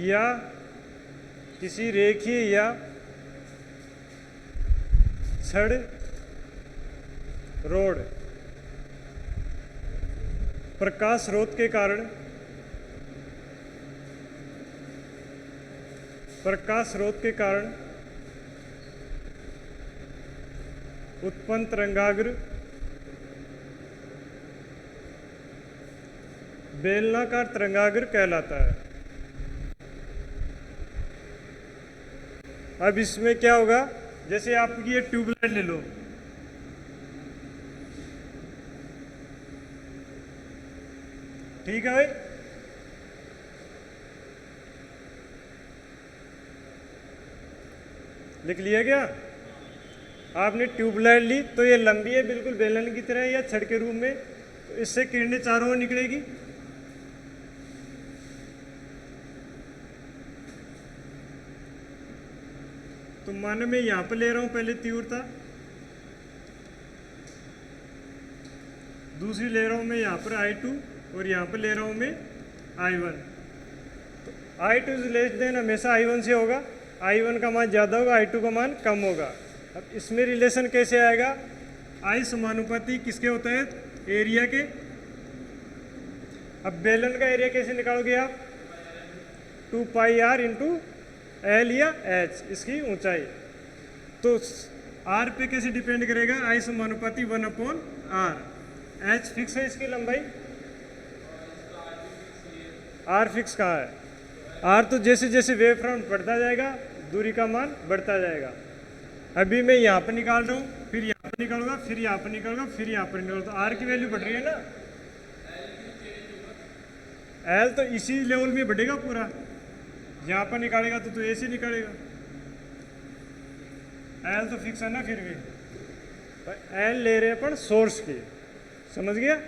या किसी रेखीय या छड़ रोड प्रकाश स्रोत के कारण उत्पन्न तरंगाग्र बेलनाकार तरंगाग्र कहलाता है। अब इसमें क्या होगा? जैसे आपकी ये ट्यूबलाइट ले लो, ठीक है भाई। लिख लिया क्या? आपने ट्यूबलाइट ली तो ये लंबी है बिल्कुल बेलन की तरह या छड़ के रूप में, तो इससे किरणें चारों ओर निकलेगी। तो मानो मैं यहाँ पर ले रहा हूँ पहले तीव्रता, दूसरी ले रहा हूँ मैं यहाँ पर I2 और यहाँ पर ले रहा हूँ मैं I1। तो I2 इज लेस देन हमेशा I1 से होगा, I1 का मान ज़्यादा होगा, I2 का मान कम होगा। अब इसमें रिलेशन कैसे आएगा? I समानुपाती किसके होता है? एरिया के। अब बेलन का एरिया कैसे निकालोगे आप? 2πr इंटू एल या एच इसकी ऊंचाई। तो आर पे कैसे डिपेंड करेगा, आई समानुपाती 1/r। एच फिक्स है इसकी लंबाई, आर फिक्स कहाँ है, आर तो जैसे जैसे वेव फ्रंट बढ़ता जाएगा दूरी का मान बढ़ता जाएगा। अभी मैं यहाँ पर निकाल रहा हूँ, फिर यहाँ पर निकालूंगा, फिर यहाँ पर निकालूंगा, फिर यहाँ पर निकालूंगा, तो आर की वैल्यू बढ़ रही है ना। एल तो इसी लेवल में बढ़ेगा पूरा, यहाँ पर निकालेगा तो ऐसे निकालेगा। एल तो फिक्स है ना, फिर भी एल ले रहे हैं अपन सोर्स की, समझ गया।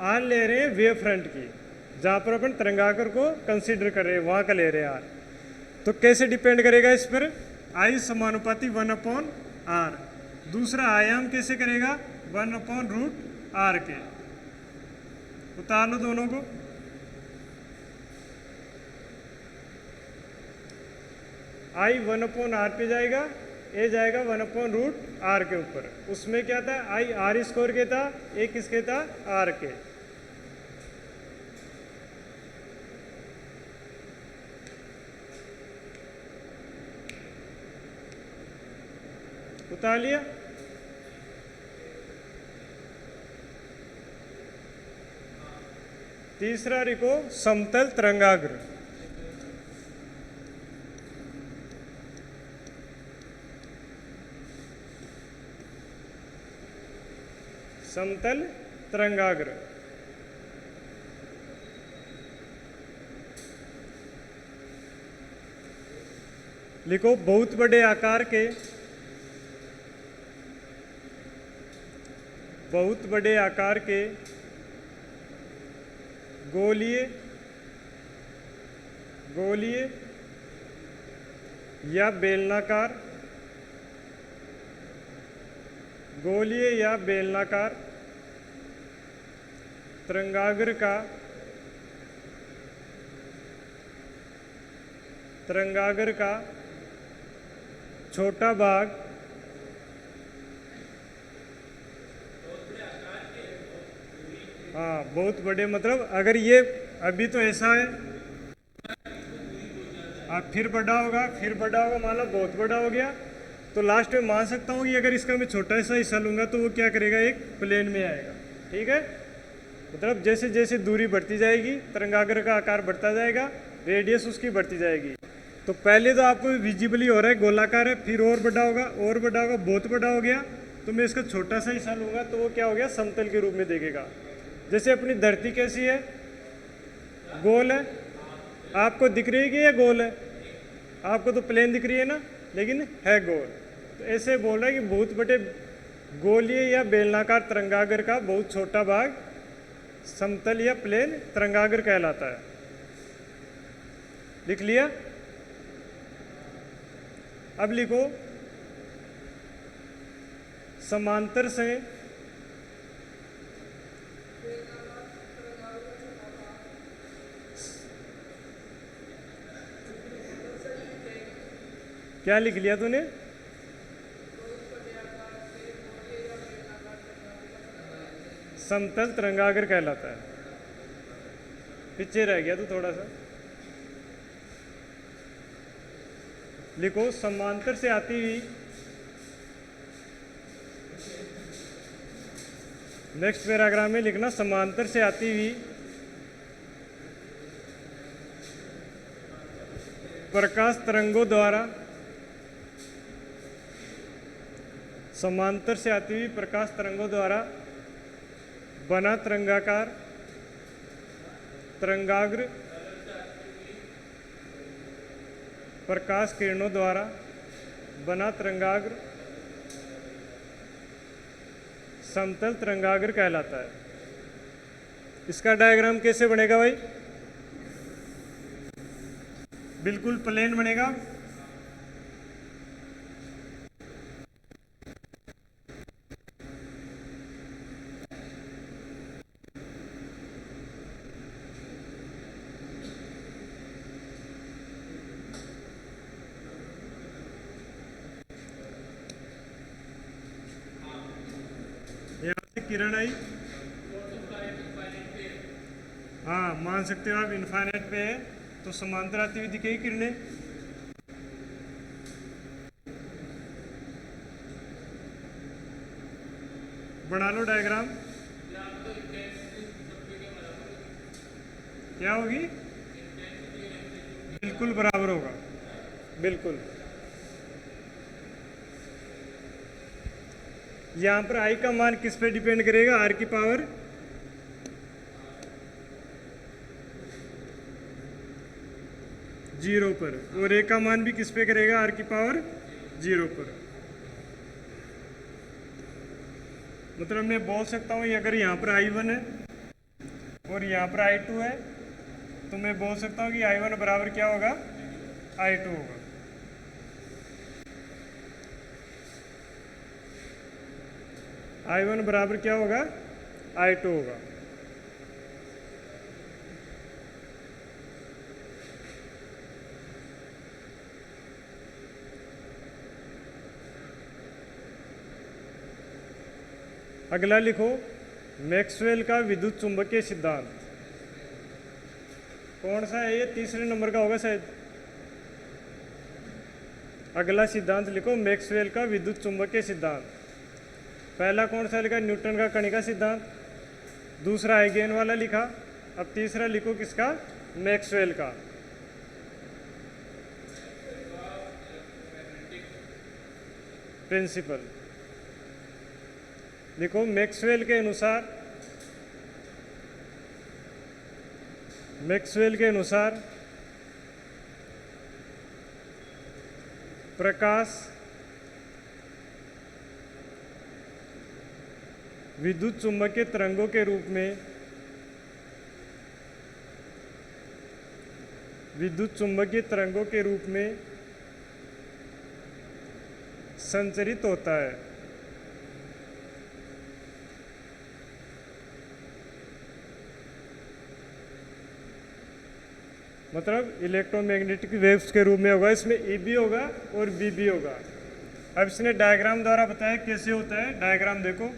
आर ले रहे हैं वेव फ्रंट की, जहाँ पर अपन तरंगाकर को कंसीडर कर रहे हैं वहाँ का ले रहे हैं आर। तो कैसे डिपेंड करेगा इस पर, आई समानुपाती 1/r। दूसरा आयाम कैसे करेगा, 1/√r के। उतार लो दोनों को, आई 1/r पे जाएगा, ए जाएगा 1/√r के ऊपर। उसमें क्या था, आई आर स्क्वायर के था, ए किसके था, आर के। उतार लिया। तीसरा लिखो समतल तरंगाग्र। समतल तरंगाग्र लिखो बहुत बड़े आकार के, बहुत बड़े आकार के गोलीय गोलीय या बेलनाकार, गोलीय या बेलनाकार तरंगाग्र का छोटा भाग हाँ बहुत बड़े, मतलब अगर ये अभी तो ऐसा है, आप फिर बड़ा होगा, फिर बड़ा होगा, मान लो बहुत बड़ा हो गया, तो लास्ट में मान सकता हूँ कि अगर इसका मैं छोटा सा हिस्सा लूँगा तो वो क्या करेगा, एक प्लेन में आएगा। ठीक है, मतलब जैसे जैसे दूरी बढ़ती जाएगी तरंगाग्र का आकार बढ़ता जाएगा, रेडियस उसकी बढ़ती जाएगी। तो पहले तो आपको विजिबली हो रहा है गोलाकार है, फिर और बड़ा होगा, और बड़ा होगा, बहुत बड़ा हो गया, तो मैं इसका छोटा सा हिस्सा लूँगा तो वो क्या हो गया, समतल के रूप में देखेगा। जैसे अपनी धरती कैसी है, गोल है, आपको दिख रही है कि ये गोल है, आपको तो प्लेन दिख रही है ना, लेकिन है गोल। तो ऐसे बोल रहा है कि बहुत बड़े गोलीय या बेलनाकार तरंगाग्र का बहुत छोटा भाग समतल या प्लेन तरंगाग्र कहलाता है। लिख लिया। अब लिखो समांतर से क्या लिख लिया तूने, समतल तरंगाग्र कहलाता है। पीछे रह गया तो थोड़ा सा लिखो समांतर से आती हुई, नेक्स्ट पैराग्राफ में लिखना समांतर से आती हुई प्रकाश तरंगों द्वारा, समांतर से आती हुई प्रकाश तरंगों द्वारा बना तरंगाकार तरंगाग्र प्रकाश किरणों द्वारा बना तरंगाग्र समतल तरंगाग्र कहलाता है। इसका डायग्राम कैसे बनेगा भाई, बिल्कुल प्लेन बनेगा। किरण आई, हाँ मान सकते हो आप इनफाइनाइट पे है तो समांतर आती हुई दिखेगी किरणें। बना लो डायग्राम। क्या होगी? बिल्कुल बराबर होगा, बिल्कुल। यहाँ पर आई का मान किस पे डिपेंड करेगा? आर की पावर 0 पर, और ए का मान भी किस पे करेगा? आर की पावर 0 पर। मतलब मैं बोल सकता हूँ अगर यहाँ पर I1 है और यहाँ पर I2 है, तो मैं बोल सकता हूँ कि I1 बराबर क्या होगा? I2 होगा। I1 बराबर क्या होगा? I2 होगा। अगला लिखो, मैक्सवेल का विद्युत चुंबकीय सिद्धांत। कौन सा है ये? तीसरे नंबर का होगा शायद। अगला सिद्धांत लिखो, मैक्सवेल का विद्युत चुंबकीय सिद्धांत। पहला कौन सा लिखा? न्यूटन का कणिका सिद्धांत। दूसरा आइगेन वाला लिखा। अब तीसरा लिखो किसका? मैक्सवेल का। प्रिंसिपल देखो, मैक्सवेल के अनुसार प्रकाश विद्युत चुंबकीय तरंगों के रूप में संचरित होता है। मतलब इलेक्ट्रोमैग्नेटिक वेव्स के रूप में होगा। इसमें ई भी होगा और बी भी होगा। अब इसने डायग्राम द्वारा बताया कैसे होता है। डायग्राम देखो,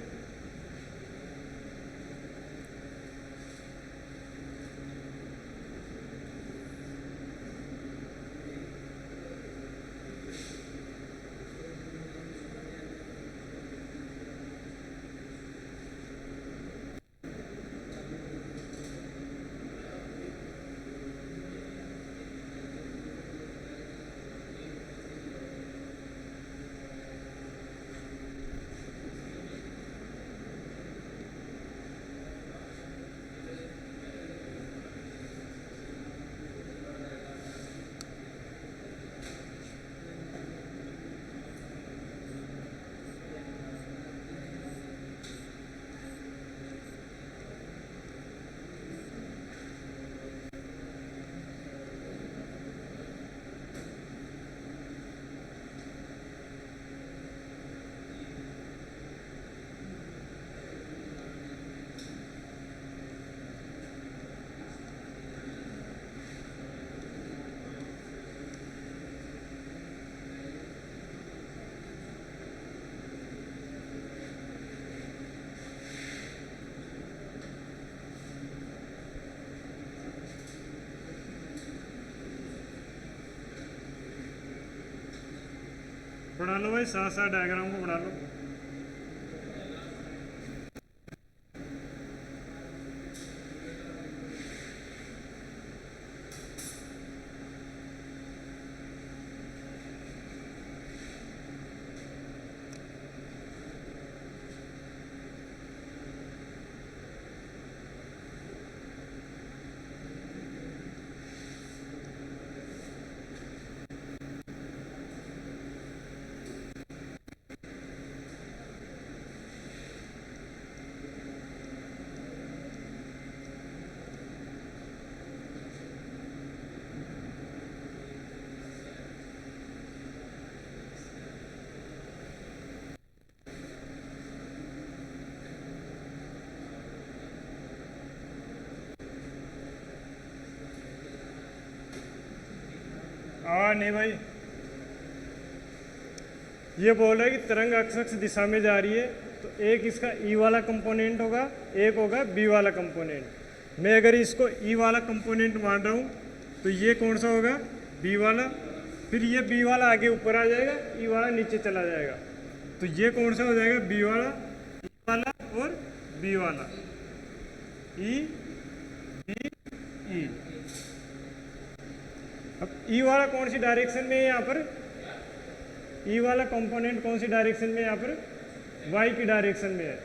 बना लो भाई, साथ साथ डायग्राम को बना लो। नहीं भाई, ये बोल रहा है कि तरंग अक्ष दिशा में जा रही है, तो एक इसका ई वाला कंपोनेंट होगा, एक होगा बी वाला कंपोनेंट। मैं अगर इसको ई वाला कंपोनेंट मान रहा हूँ, तो ये कौन सा होगा? बी वाला। फिर ये बी वाला आगे ऊपर आ जाएगा, ई वाला नीचे चला जाएगा। तो ये कौन सा हो जाएगा? बी वाला, ई वाला, और बी वाला, ई बी ई। अब ई वाला कौन सी डायरेक्शन में है यहाँ पर, ई वाला कंपोनेंट कौन सी डायरेक्शन में है यहाँ पर, वाई की डायरेक्शन में है,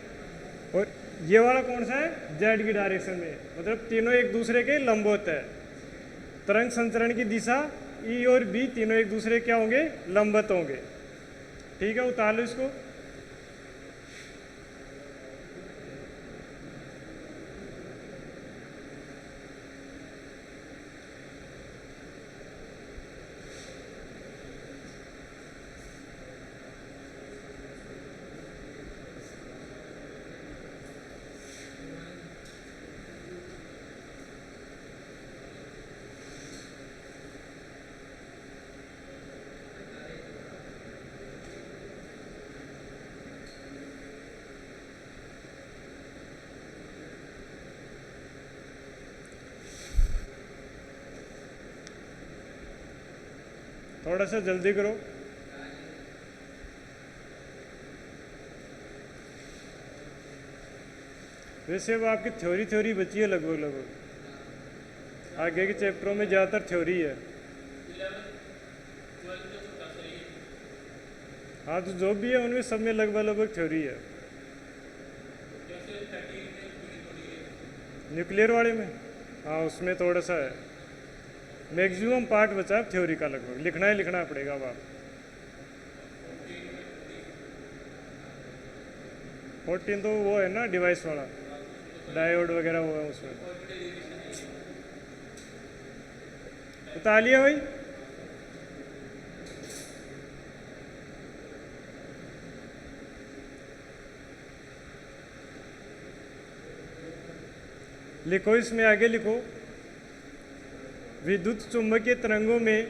और ये वाला कौन सा है, जेड की डायरेक्शन में है। मतलब तीनों एक दूसरे के लंबवत है। तरंग संचरण की दिशा ई और बी तीनों एक दूसरे क्या होंगे, लंबवत होंगे। ठीक है, उतार लो इसको। थोड़ा सा जल्दी करो। वैसे वो आपकी थ्योरी बची है लगभग, आगे के चैप्टरों में ज़्यादातर थ्योरी है। हाँ, तो जो भी है उनमें सब में लगभग थ्योरी है। न्यूक्लियर वाले में हाँ, उसमें थोड़ा सा है, मैक्सिमम पार्ट बचा है थ्योरी का, लगभग लिखना पड़ेगा। अब आप 14 तो वो है ना डिवाइस वाला, डायोड वगैरह वो है उसमें। बता लिया भाई। लिखो, इसमें आगे लिखो, विद्युत चुंबकीय तरंगों में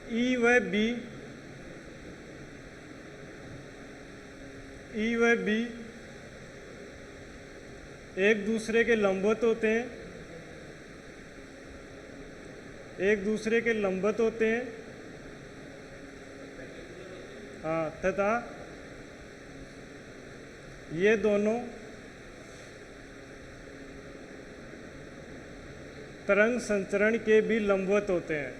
ई व बी एक दूसरे के लंबवत होते हैं, हाँ, तथा ये दोनों तरंग संचरण के भी लंबवत होते हैं।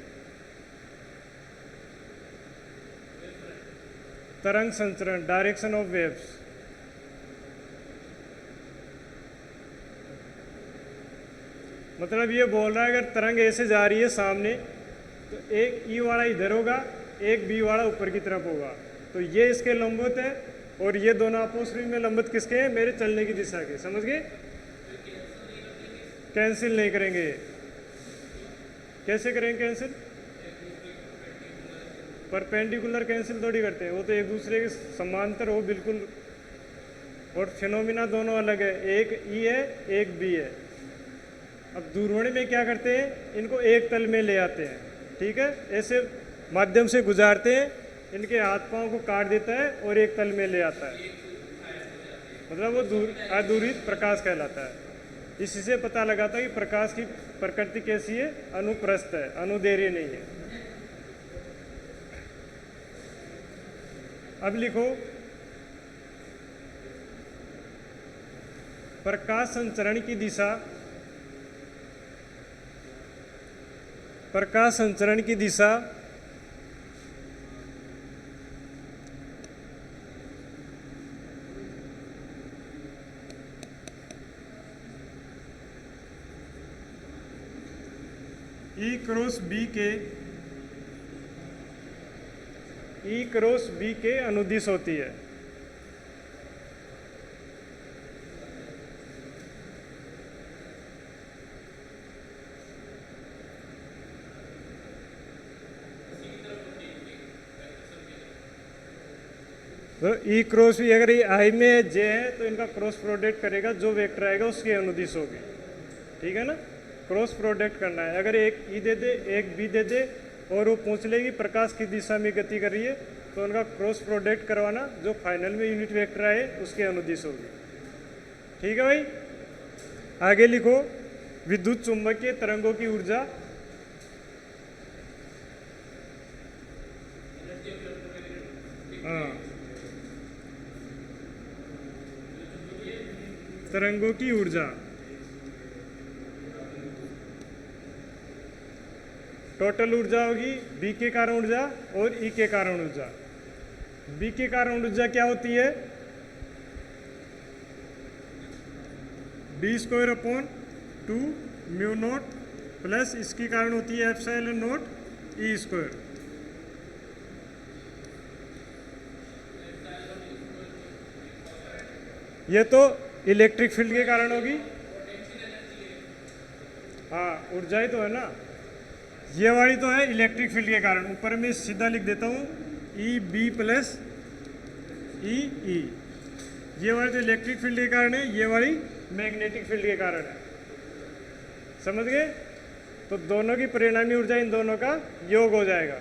तरंग संचरण, डायरेक्शन ऑफ वेव्स। मतलब ये बोल रहा है अगर तरंग ऐसे जा रही है सामने, तो एक ई वाला इधर होगा, एक बी वाला ऊपर की तरफ होगा, तो ये इसके लंबवत है, और ये दोनों आपस में लंबवत किसके हैं, मेरे चलने की दिशा के। समझ गए? कैंसिल नहीं करेंगे। कैसे करेंगे कैंसिल? परपेंडिकुलर कैंसिल थोड़ी करते हैं, वो तो एक दूसरे के समांतर हो बिल्कुल, और फिनोमिना दोनों अलग है, एक ई है एक बी है। अब दूरवाणी में क्या करते हैं, इनको एक तल में ले आते हैं, ठीक है, ऐसे माध्यम से गुजारते हैं, इनके हाथ पांव को काट देता है और एक तल में ले आता है, मतलब वो अधूरित प्रकाश कहलाता है। इसी से पता लगाता है कि प्रकाश की प्रकृति कैसी है, अनुप्रस्थ है, अनुदैर्घ्य नहीं है। अब लिखो, प्रकाश संचरण की दिशा ई क्रॉस बी के अनुदिश होती है। तो ई क्रॉस बी, अगर ये आई में जे है तो इनका क्रॉस प्रोडक्ट करेगा, जो वेक्टर आएगा उसकी अनुदिश होगी। ठीक है ना, क्रॉस प्रोडक्ट करना है। अगर एक ई दे दे एक बी दे दे और वो पूछ लेगी प्रकाश की दिशा में गति कर रही है, तो उनका क्रॉस प्रोडक्ट करवाना, जो फाइनल में यूनिट वेक्टर आए उसकी अनुदिश होगी। ठीक है भाई, आगे लिखो, विद्युत चुंबकीय तरंगों की ऊर्जा तरंगों की ऊर्जा। टोटल ऊर्जा होगी बी के कारण ऊर्जा और ई के कारण ऊर्जा। बी के कारण ऊर्जा क्या होती है? B square upon 2 mu naught plus इसके कारण होती है एप्सिलॉन नॉट ई स्क्वायर। ये तो इलेक्ट्रिक फील्ड के कारण होगी। हाँ, ऊर्जा ही तो है ना। ये वाली तो है इलेक्ट्रिक फील्ड के कारण। ऊपर में सीधा लिख देता हूँ ई बी प्लस ई ई। ये वाली तो इलेक्ट्रिक फील्ड के कारण है, ये वाली मैग्नेटिक फील्ड के कारण है। समझ गए? तो दोनों की परिणामी ऊर्जा इन दोनों का योग हो जाएगा।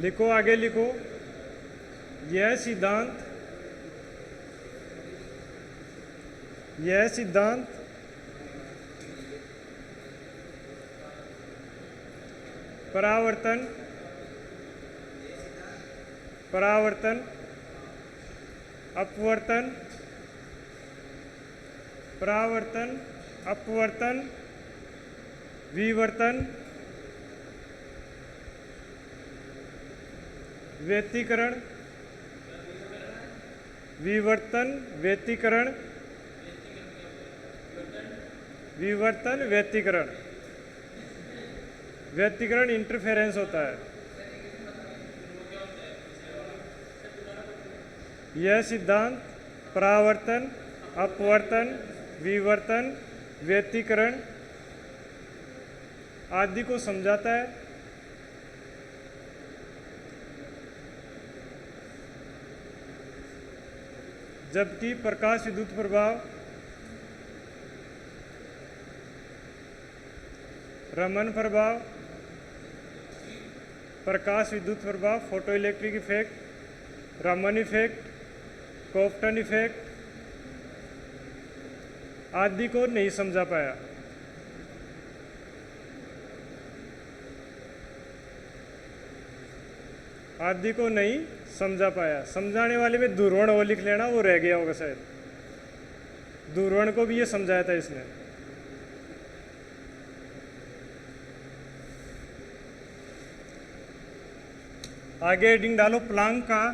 लिखो, आगे लिखो। यह सिद्धांत परावर्तन अपवर्तन विवर्तन व्यतिकरण व्यतिकरण इंटरफेरेंस होता है। यह सिद्धांत परावर्तन, अपवर्तन, विवर्तन, व्यतिकरण आदि को समझाता है। जबकि प्रकाश विद्युत प्रभाव, रमन प्रभाव, प्रकाश विद्युत प्रभाव, photoelectric effect, Raman effect, Compton effect आदि को नहीं समझा पाया। आदि को नहीं समझा पाया। समझाने वाले में दूरवण वो लिख लेना, वो रह गया होगा शायद। दूरवण को भी ये समझाया था इसने। आगे हेडिंग डालो प्लांक का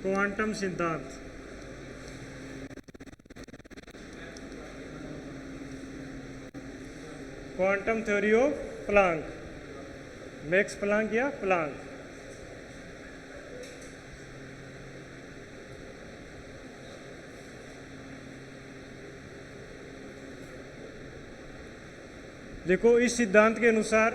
क्वांटम सिद्धांत। Quantum theory of Planck, max Planck या प्लांक। देखो, इस सिद्धांत के अनुसार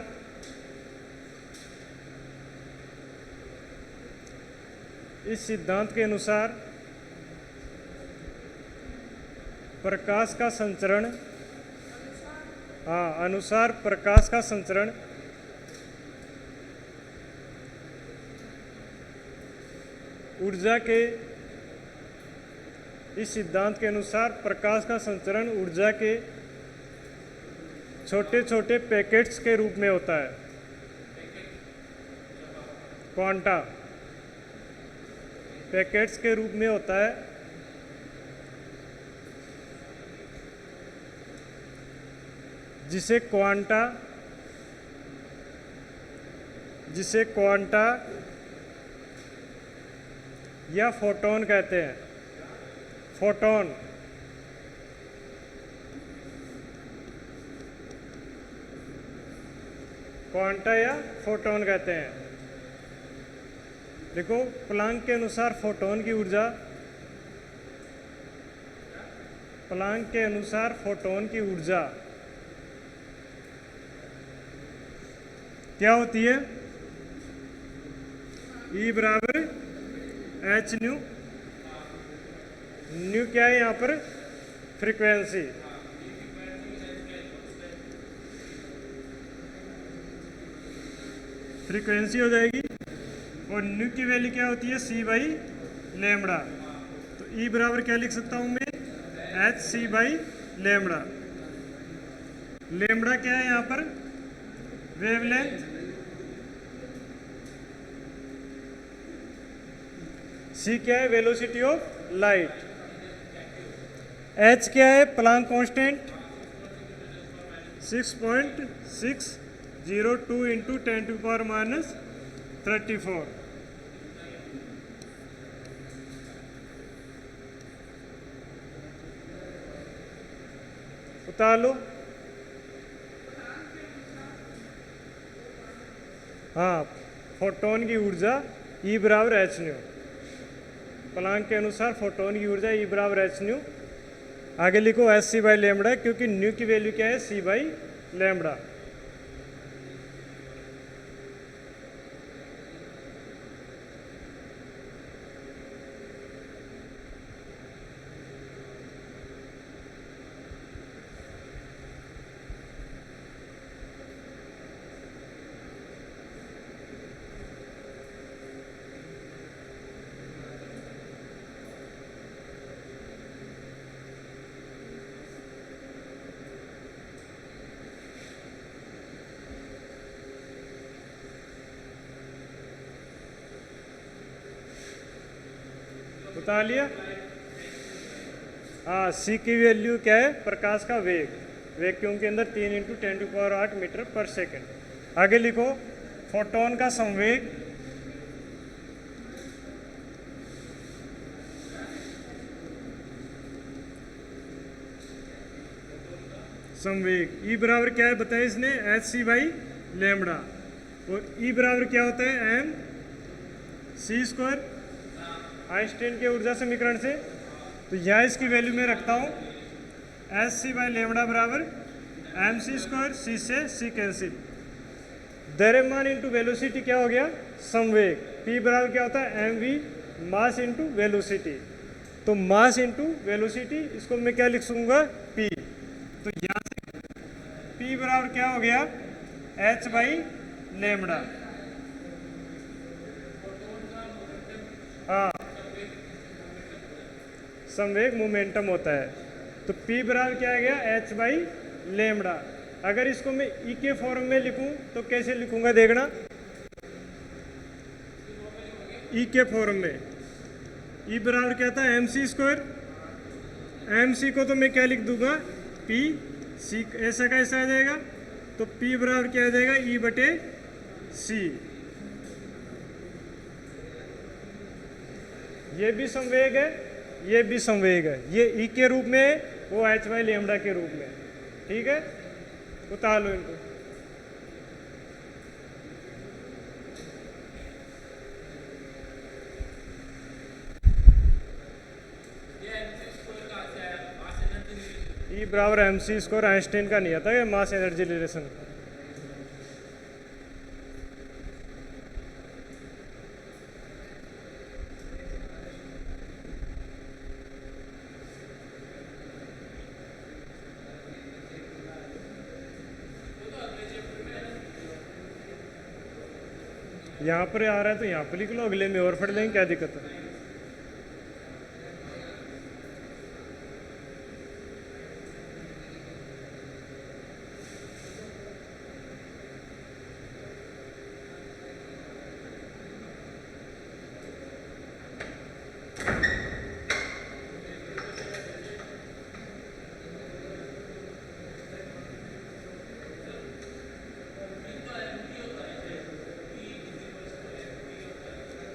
प्रकाश का संचरण, प्रकाश का संचरण ऊर्जा के, इस सिद्धांत के अनुसार प्रकाश का संचरण ऊर्जा के छोटे छोटे पैकेट्स के रूप में होता है। क्वांटा पैकेट्स के रूप में होता है। जिसे क्वांटा या फोटोन कहते हैं। फोटोन क्वांटा या फोटोन कहते हैं। देखो, प्लांक के अनुसार फोटोन की ऊर्जा क्या होती है? ई बराबर एच न्यू, न्यू क्या है यहाँ पर, फ्रीक्वेंसी। फ्रीक्वेंसी हो जाएगी और न्यू की वैल्यू क्या होती है, सी बाई लेमड़ा। तो ई बराबर क्या लिख सकता हूं मैं, H C by lambda. Lambda क्या है यहाँ पर, वेवलेंथ, सी क्या है, वेलोसिटी ऑफ लाइट, एच क्या है, प्लांक कांस्टेंट 6.602 इंटू 10⁻⁻34। उतार लो। हाँ, फोटोन की ऊर्जा ई बराबर एच न्यू, प्लांक के अनुसार फोटोन की ऊर्जा ई बराबर एच न्यू। आगे लिखो एच सी बाई लेमड़ा, क्योंकि न्यू की वैल्यू क्या है, सी बाई लेमड़ा। बता लिया। हाँ, सी की वैल्यू क्या है, प्रकाश का वेग, वैक्यूम के अंदर 3 इंटू 10⁸ मीटर पर सेकेंड। आगे लिखो फोटोन का संवेग, संवेग ई बराबर क्या है बताया इसने, एच सी बाई लेमड़ा। और ई बराबर क्या होता है, एम सी स्क्वायर, आइंस्टाइन के ऊर्जा समीकरण से। तो यहाँ इसकी वैल्यू मैं रखता हूँ, एच सी बाई लेमड़ा बराबर एम सी स्क्वायर, सी से सी कैंसिल, द्रव्यमान इंटू वेलोसिटी क्या हो गया, संवेग। पी बराबर क्या होता है, M V mass into velocity. तो मास इंटू वेलोसिटी, इसको मैं क्या लिख सकूँगा, पी। तो यहाँ से पी बराबर क्या हो गया, एच बाई लेमड़ा। हाँ, संवेग मोमेंटम होता है। तो P बराबर क्या आ गया, एच बाई लेमड़ा। अगर इसको मैं E के फॉर्म में लिखूं तो कैसे लिखूंगा देखना, E के फॉर्म में E बराबर क्या था, M C square. M C को तो मैं क्या लिख दूंगा, P सी, ऐसा का ऐसा आ जाएगा। तो P बराबर क्या आ जाएगा, E बटे सी। ये भी संवेग है, ये भी संवेग है, ये ई के रूप में है, वो एच बाई लेमड़ा के रूप में। ठीक है, उतार लो इनको। ई बराबर एम सी स्क्वायर, आइंस्टाइन का नहीं आता है मास एनर्जी रिलेशन। यहाँ पर आ रहा है तो यहाँ पर लिख लो, अगले में और पढ़ लेंगे, क्या दिक्कत है।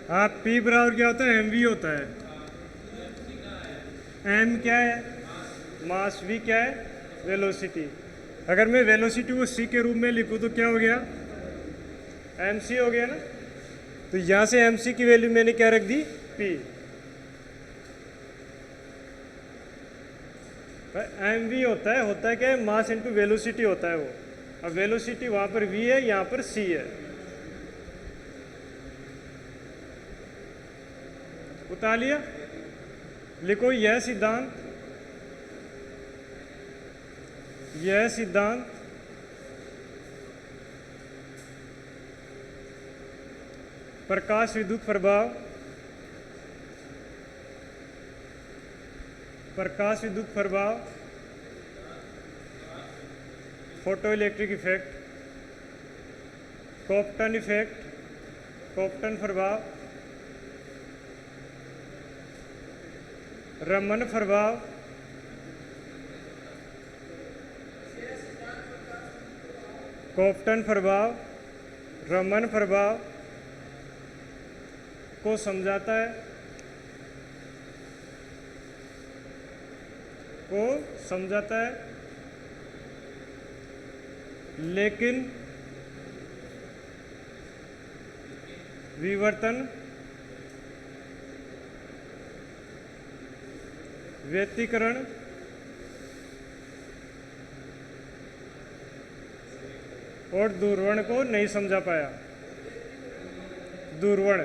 हाँ, P बराबर क्या होता है, एम वी होता है। एम क्या है, मास, वी क्या है, वेलोसिटी। अगर मैं वेलोसिटी को सी के रूप में लिखूँ तो क्या हो गया, एम सी हो गया ना। तो यहाँ से एम सी की वैल्यू मैंने क्या रख दी, P। एम वी होता है क्या है, मास इंटू वेलोसिटी होता है वो। अब वेलोसिटी वहाँ पर v है, यहाँ पर c है। निपटा लिया। लिखो यह सिद्धांत प्रकाश विद्युत प्रभाव फोटो इलेक्ट्रिक इफेक्ट, कॉप्टन इफेक्ट, कॉप्टन प्रभाव, रमन प्रभाव, कॉप्टन प्रभाव, रमन प्रभाव को समझाता है, लेकिन विवर्तन, व्यतिकरण और दूरवर्ण को नहीं समझा पाया। दूरवर्ण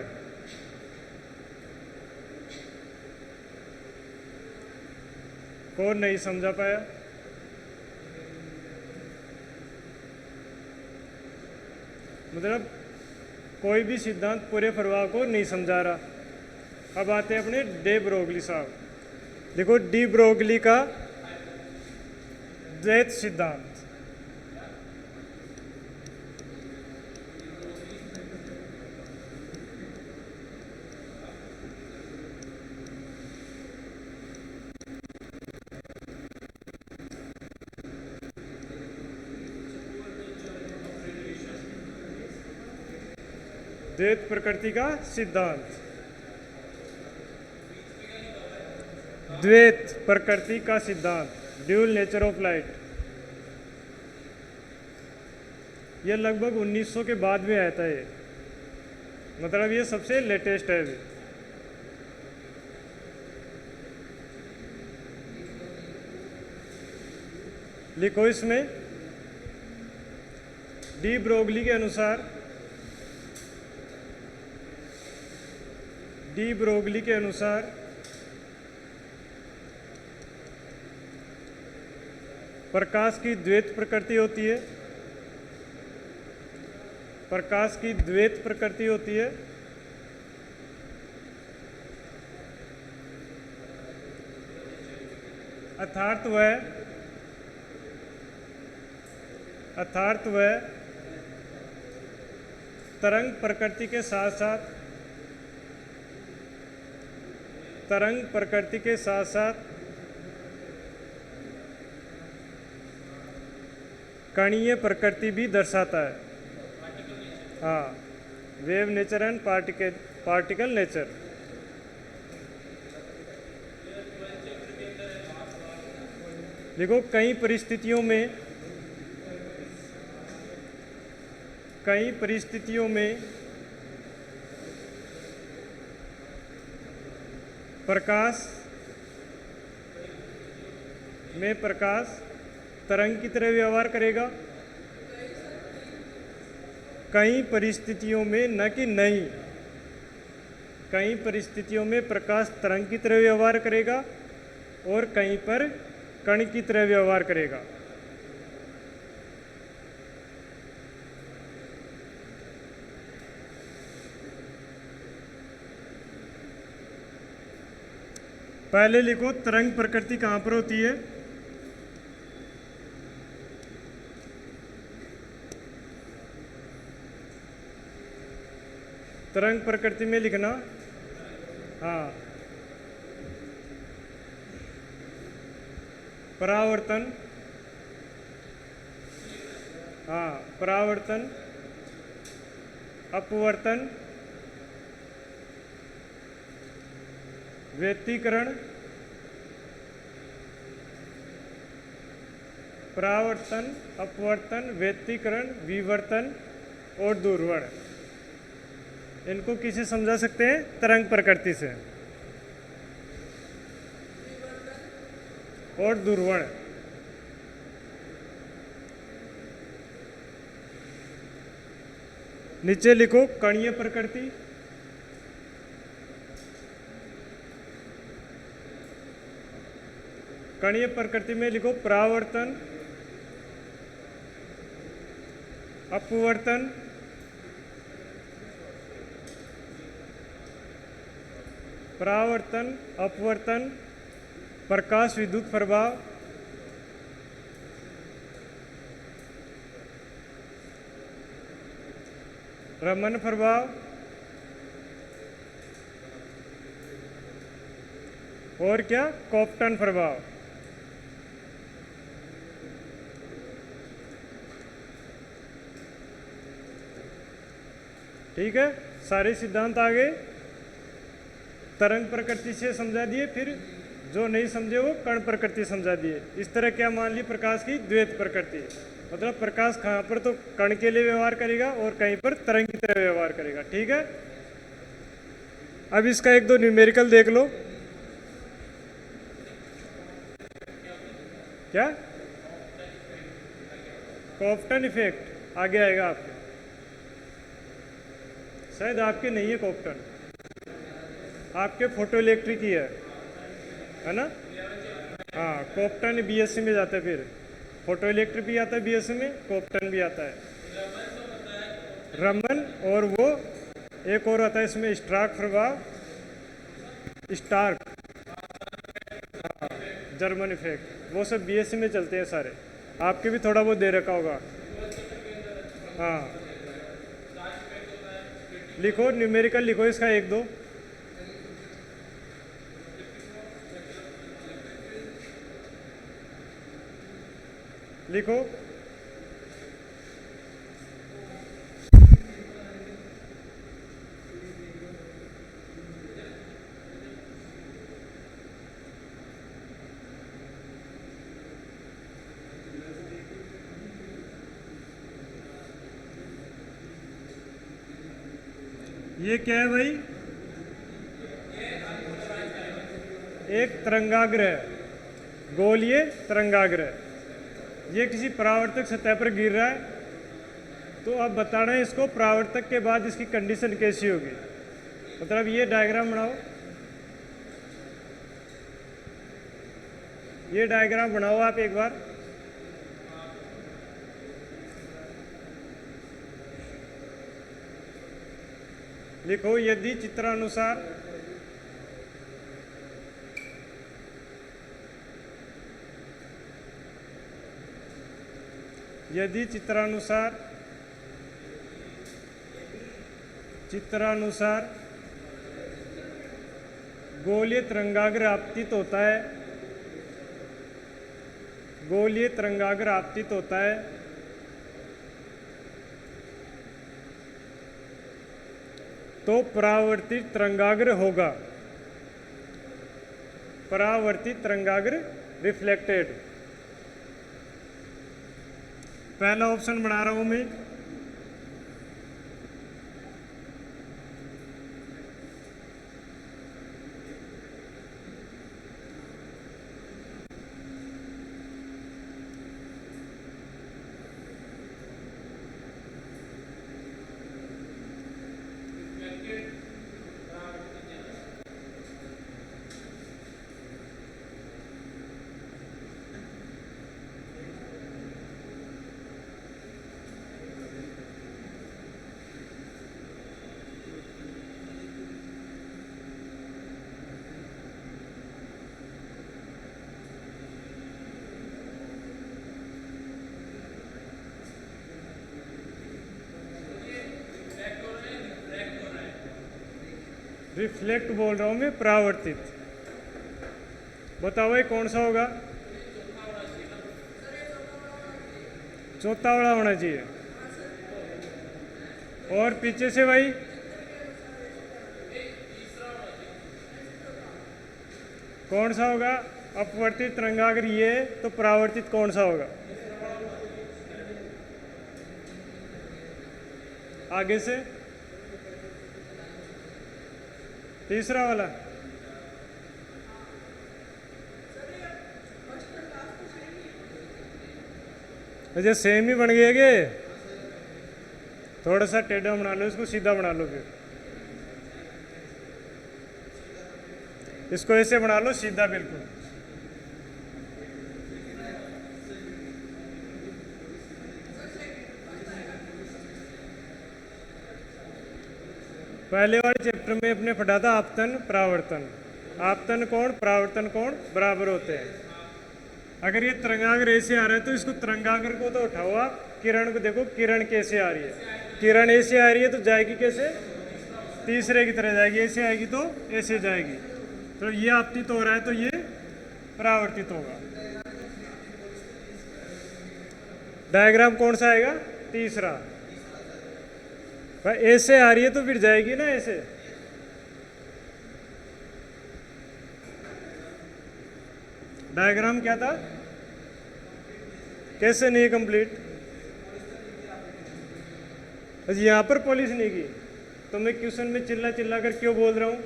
को नहीं समझा पाया। मतलब कोई भी सिद्धांत पूरे प्रभाव को नहीं समझा रहा। अब आते हैं अपने डे ब्रोगली साहब। देखो डी ब्रोगली का द्वैत सिद्धांत। द्वैत प्रकृति का सिद्धांत, द्वैत प्रकृति का सिद्धांत, ड्यूल नेचर ऑफ लाइट। यह लगभग 1900 के बाद में आया था। ये मतलब ये सबसे लेटेस्ट है। लिखो इसमें डी ब्रोगली के अनुसार प्रकाश की द्वैत प्रकृति होती है। अर्थात वह तरंग प्रकृति के साथ साथ कणीय प्रकृति भी दर्शाता है। हाँ, wave nature and particle nature. देखो कई परिस्थितियों में प्रकाश तरंग की तरह व्यवहार करेगा। कई परिस्थितियों में न कि नहीं, कई परिस्थितियों में प्रकाश तरंग की तरह व्यवहार करेगा और कहीं पर कण की तरह व्यवहार करेगा। पहले लिखो तरंग प्रकृति कहाँ पर होती है। तरंग प्रकृति में लिखना, हाँ, परावर्तन, हाँ, परावर्तन, अपवर्तन, व्यतिकरण, परावर्तन, अपवर्तन, व्यतिकरण, विवर्तन और दूरवर्ण। इनको किसे समझा सकते हैं? तरंग प्रकृति से। और दूरवर्ण, नीचे लिखो कणीय प्रकृति, कणीय प्रकृति में लिखो परावर्तन, अपवर्तन, परावर्तन, अपवर्तन, प्रकाश विद्युत प्रभाव, रमन प्रभाव और क्या कॉप्टन प्रभाव। ठीक है, सारे सिद्धांत आ गए, तरंग प्रकृति से समझा दिए, फिर जो नहीं समझे वो कण प्रकृति समझा दिए। इस तरह क्या मान ली प्रकाश की द्वैत प्रकृति, मतलब प्रकाश कहाँ पर तो कण के लिए व्यवहार करेगा और कहीं पर तरंग की तरह व्यवहार करेगा। ठीक है, अब इसका एक दो न्यूमेरिकल देख लो। क्या कॉप्टन इफेक्ट आगे आएगा आपके, शायद आपके नहीं है कॉप्टन, आपके फोटो इलेक्ट्रिक ही है ना। हाँ, कॉप्टन बीएससी में जाता है, फिर फोटो इलेक्ट्रिक भी आता है बीएससी में, कॉप्टन भी आता है, रमन, और वो एक और आता है इसमें स्टार्क प्रभाव, स्टार्क, हाँ, जर्मन इफेक्ट, वो सब बीएससी में चलते हैं सारे। आपके भी थोड़ा बहुत दे रखा होगा। हाँ, लिखो न्यूमेरिकल लिखो इसका एक दो। लिखो ये क्या है भाई, एक तरंगाग्र है, गोलीय तरंगाग्र है। ये किसी परावर्तक सतह पर गिर रहा है, तो अब बताना है इसको परावर्तक के बाद इसकी कंडीशन कैसी होगी। मतलब ये डायग्राम बनाओ, ये डायग्राम बनाओ आप एक बार। लिखो यदि चित्रानुसार चित्रानुसार गोलीय तरंगाग्र आपतित होता है, गोलीय तरंगाग्र आपतित होता है, तो परावर्तित तरंगाग्र होगा, परावर्तित तरंगाग्र रिफ्लेक्टेड। पहला ऑप्शन बना रहा हूं मैं, रिफ्लेक्ट बोल रहा हूं मैं, परावर्तित। बताओ ये कौन सा होगा? चौथा वाला होना चाहिए। और पीछे से भाई कौन सा होगा? अपवर्तित तरंगाग्र ये, तो परावर्तित कौन सा होगा? आगे से तीसरा वाला। अच्छा सेम ही बन गया कि थोड़ा सा टेढ़ा बना लो, इसको सीधा बना लो, फिर इसको ऐसे बना लो सीधा बिल्कुल। पहले वाले चैप्टर में अपने पढ़ा था आपतन परावर्तन। आपतन कोण परावर्तन कोण बराबर होते हैं। अगर ये तरंगाग्र ऐसे आ रहा है तो इसको तरंगाग्र को तो उठाओ आप, किरण को देखो किरण कैसे आ रही है। किरण ऐसे आ रही है तो जाएगी कैसे, तीसरे की तरह जाएगी, ऐसे आएगी तो ऐसे जाएगी। तो ये आपतित हो रहा है तो ये परावर्तित होगा। डायग्राम कौन सा आएगा, तीसरा। भाई ऐसे आ रही है तो फिर जाएगी ना ऐसे। डायग्राम क्या था, कैसे नहीं कंप्लीट, यहां पर पॉलिश नहीं की तो मैं क्वेश्चन में चिल्ला चिल्ला कर क्यों बोल रहा हूं।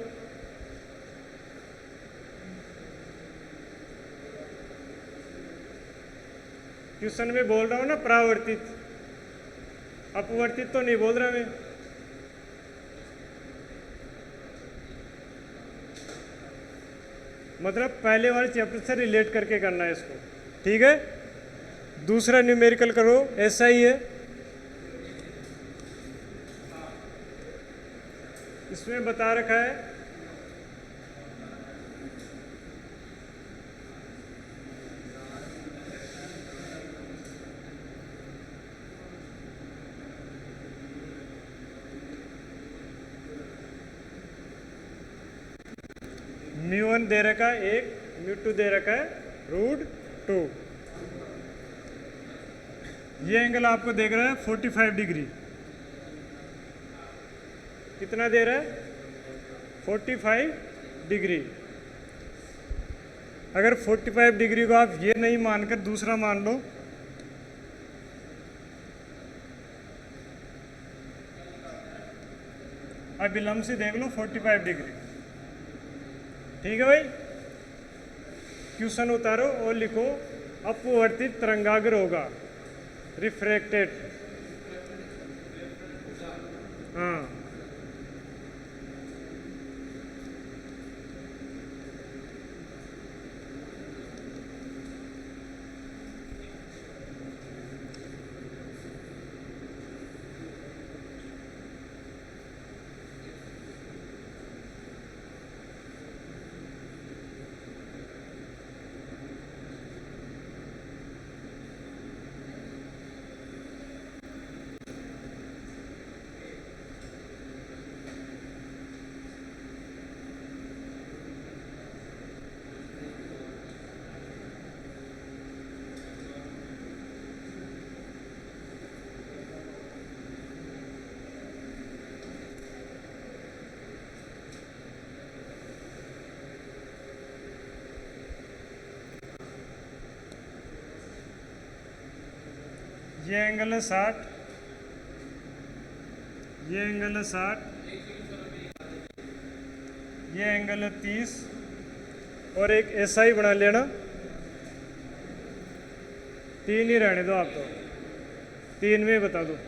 क्वेश्चन में बोल रहा हूं ना परावर्तित, अपवर्तित तो नहीं बोल रहा मैं। मतलब पहले वाले चैप्टर से रिलेट करके करना है इसको, ठीक है। दूसरा न्यूमेरिकल करो, ऐसा ही है। इसमें बता रखा है μ1 दे रखा है 1, μ2 दे रखा है √2। ये एंगल आपको देख रहा है 45 डिग्री। कितना दे रहा है, 45 डिग्री। अगर 45 डिग्री को आप ये नहीं मानकर दूसरा मान लो, अब विलंब से देख लो 45 डिग्री, ठीक है भाई। क्वेश्चन उतारो और लिखो अपवर्तित तरंगाग्र होगा, रिफ्रैक्टेड। हाँ, ये एंगल है 60, ये एंगल है 60, ये एंगल है 30, और एक ऐसा ही बना लेना। 3 ही रहने दो आप, तो 3 में बता दो।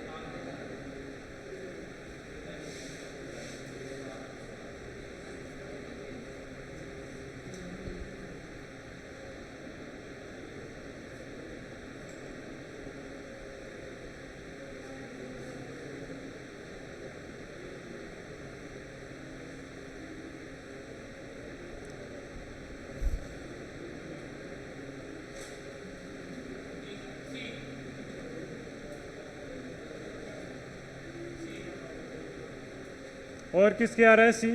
और किसके आ रहा है, सी।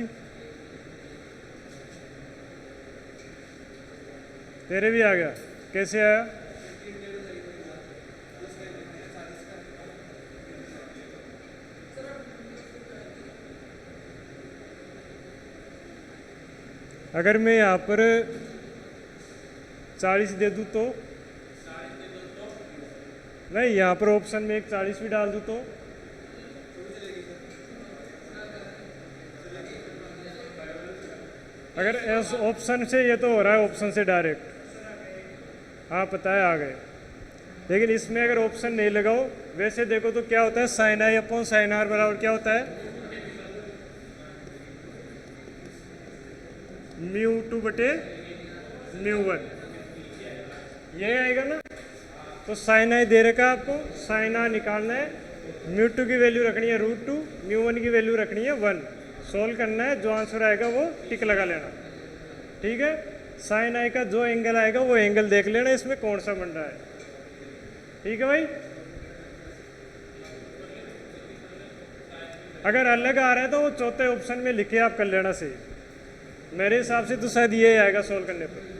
तेरे भी आ गया, कैसे आया। अगर मैं यहाँ पर 40 दे दूँ तो नहीं, यहाँ पर ऑप्शन में एक 40 भी डाल दूँ तो अगर इस ऑप्शन से, ये तो हो रहा है ऑप्शन से डायरेक्ट, हाँ पता है आ गए। लेकिन इसमें अगर ऑप्शन नहीं लगाओ, वैसे देखो तो क्या होता है, sine I upon sine R बराबर क्या होता है, μ2 बटे μ1, ये आएगा ना। तो साइन आई दे रखा है आपको, साइन आर निकालना है, μ2 की वैल्यू रखनी है √2, μ1 की वैल्यू रखनी है 1। सोल्व करना है, जो आंसर आएगा वो टिक लगा लेना। ठीक है, साइन आई का जो एंगल आएगा वो एंगल देख लेना इसमें कौन सा बन रहा है। ठीक है भाई, अगर अलग आ रहा है तो वो चौथे ऑप्शन में लिखे आप कर लेना सही। मेरे हिसाब से तो शायद ये आएगा सोल्व करने पर।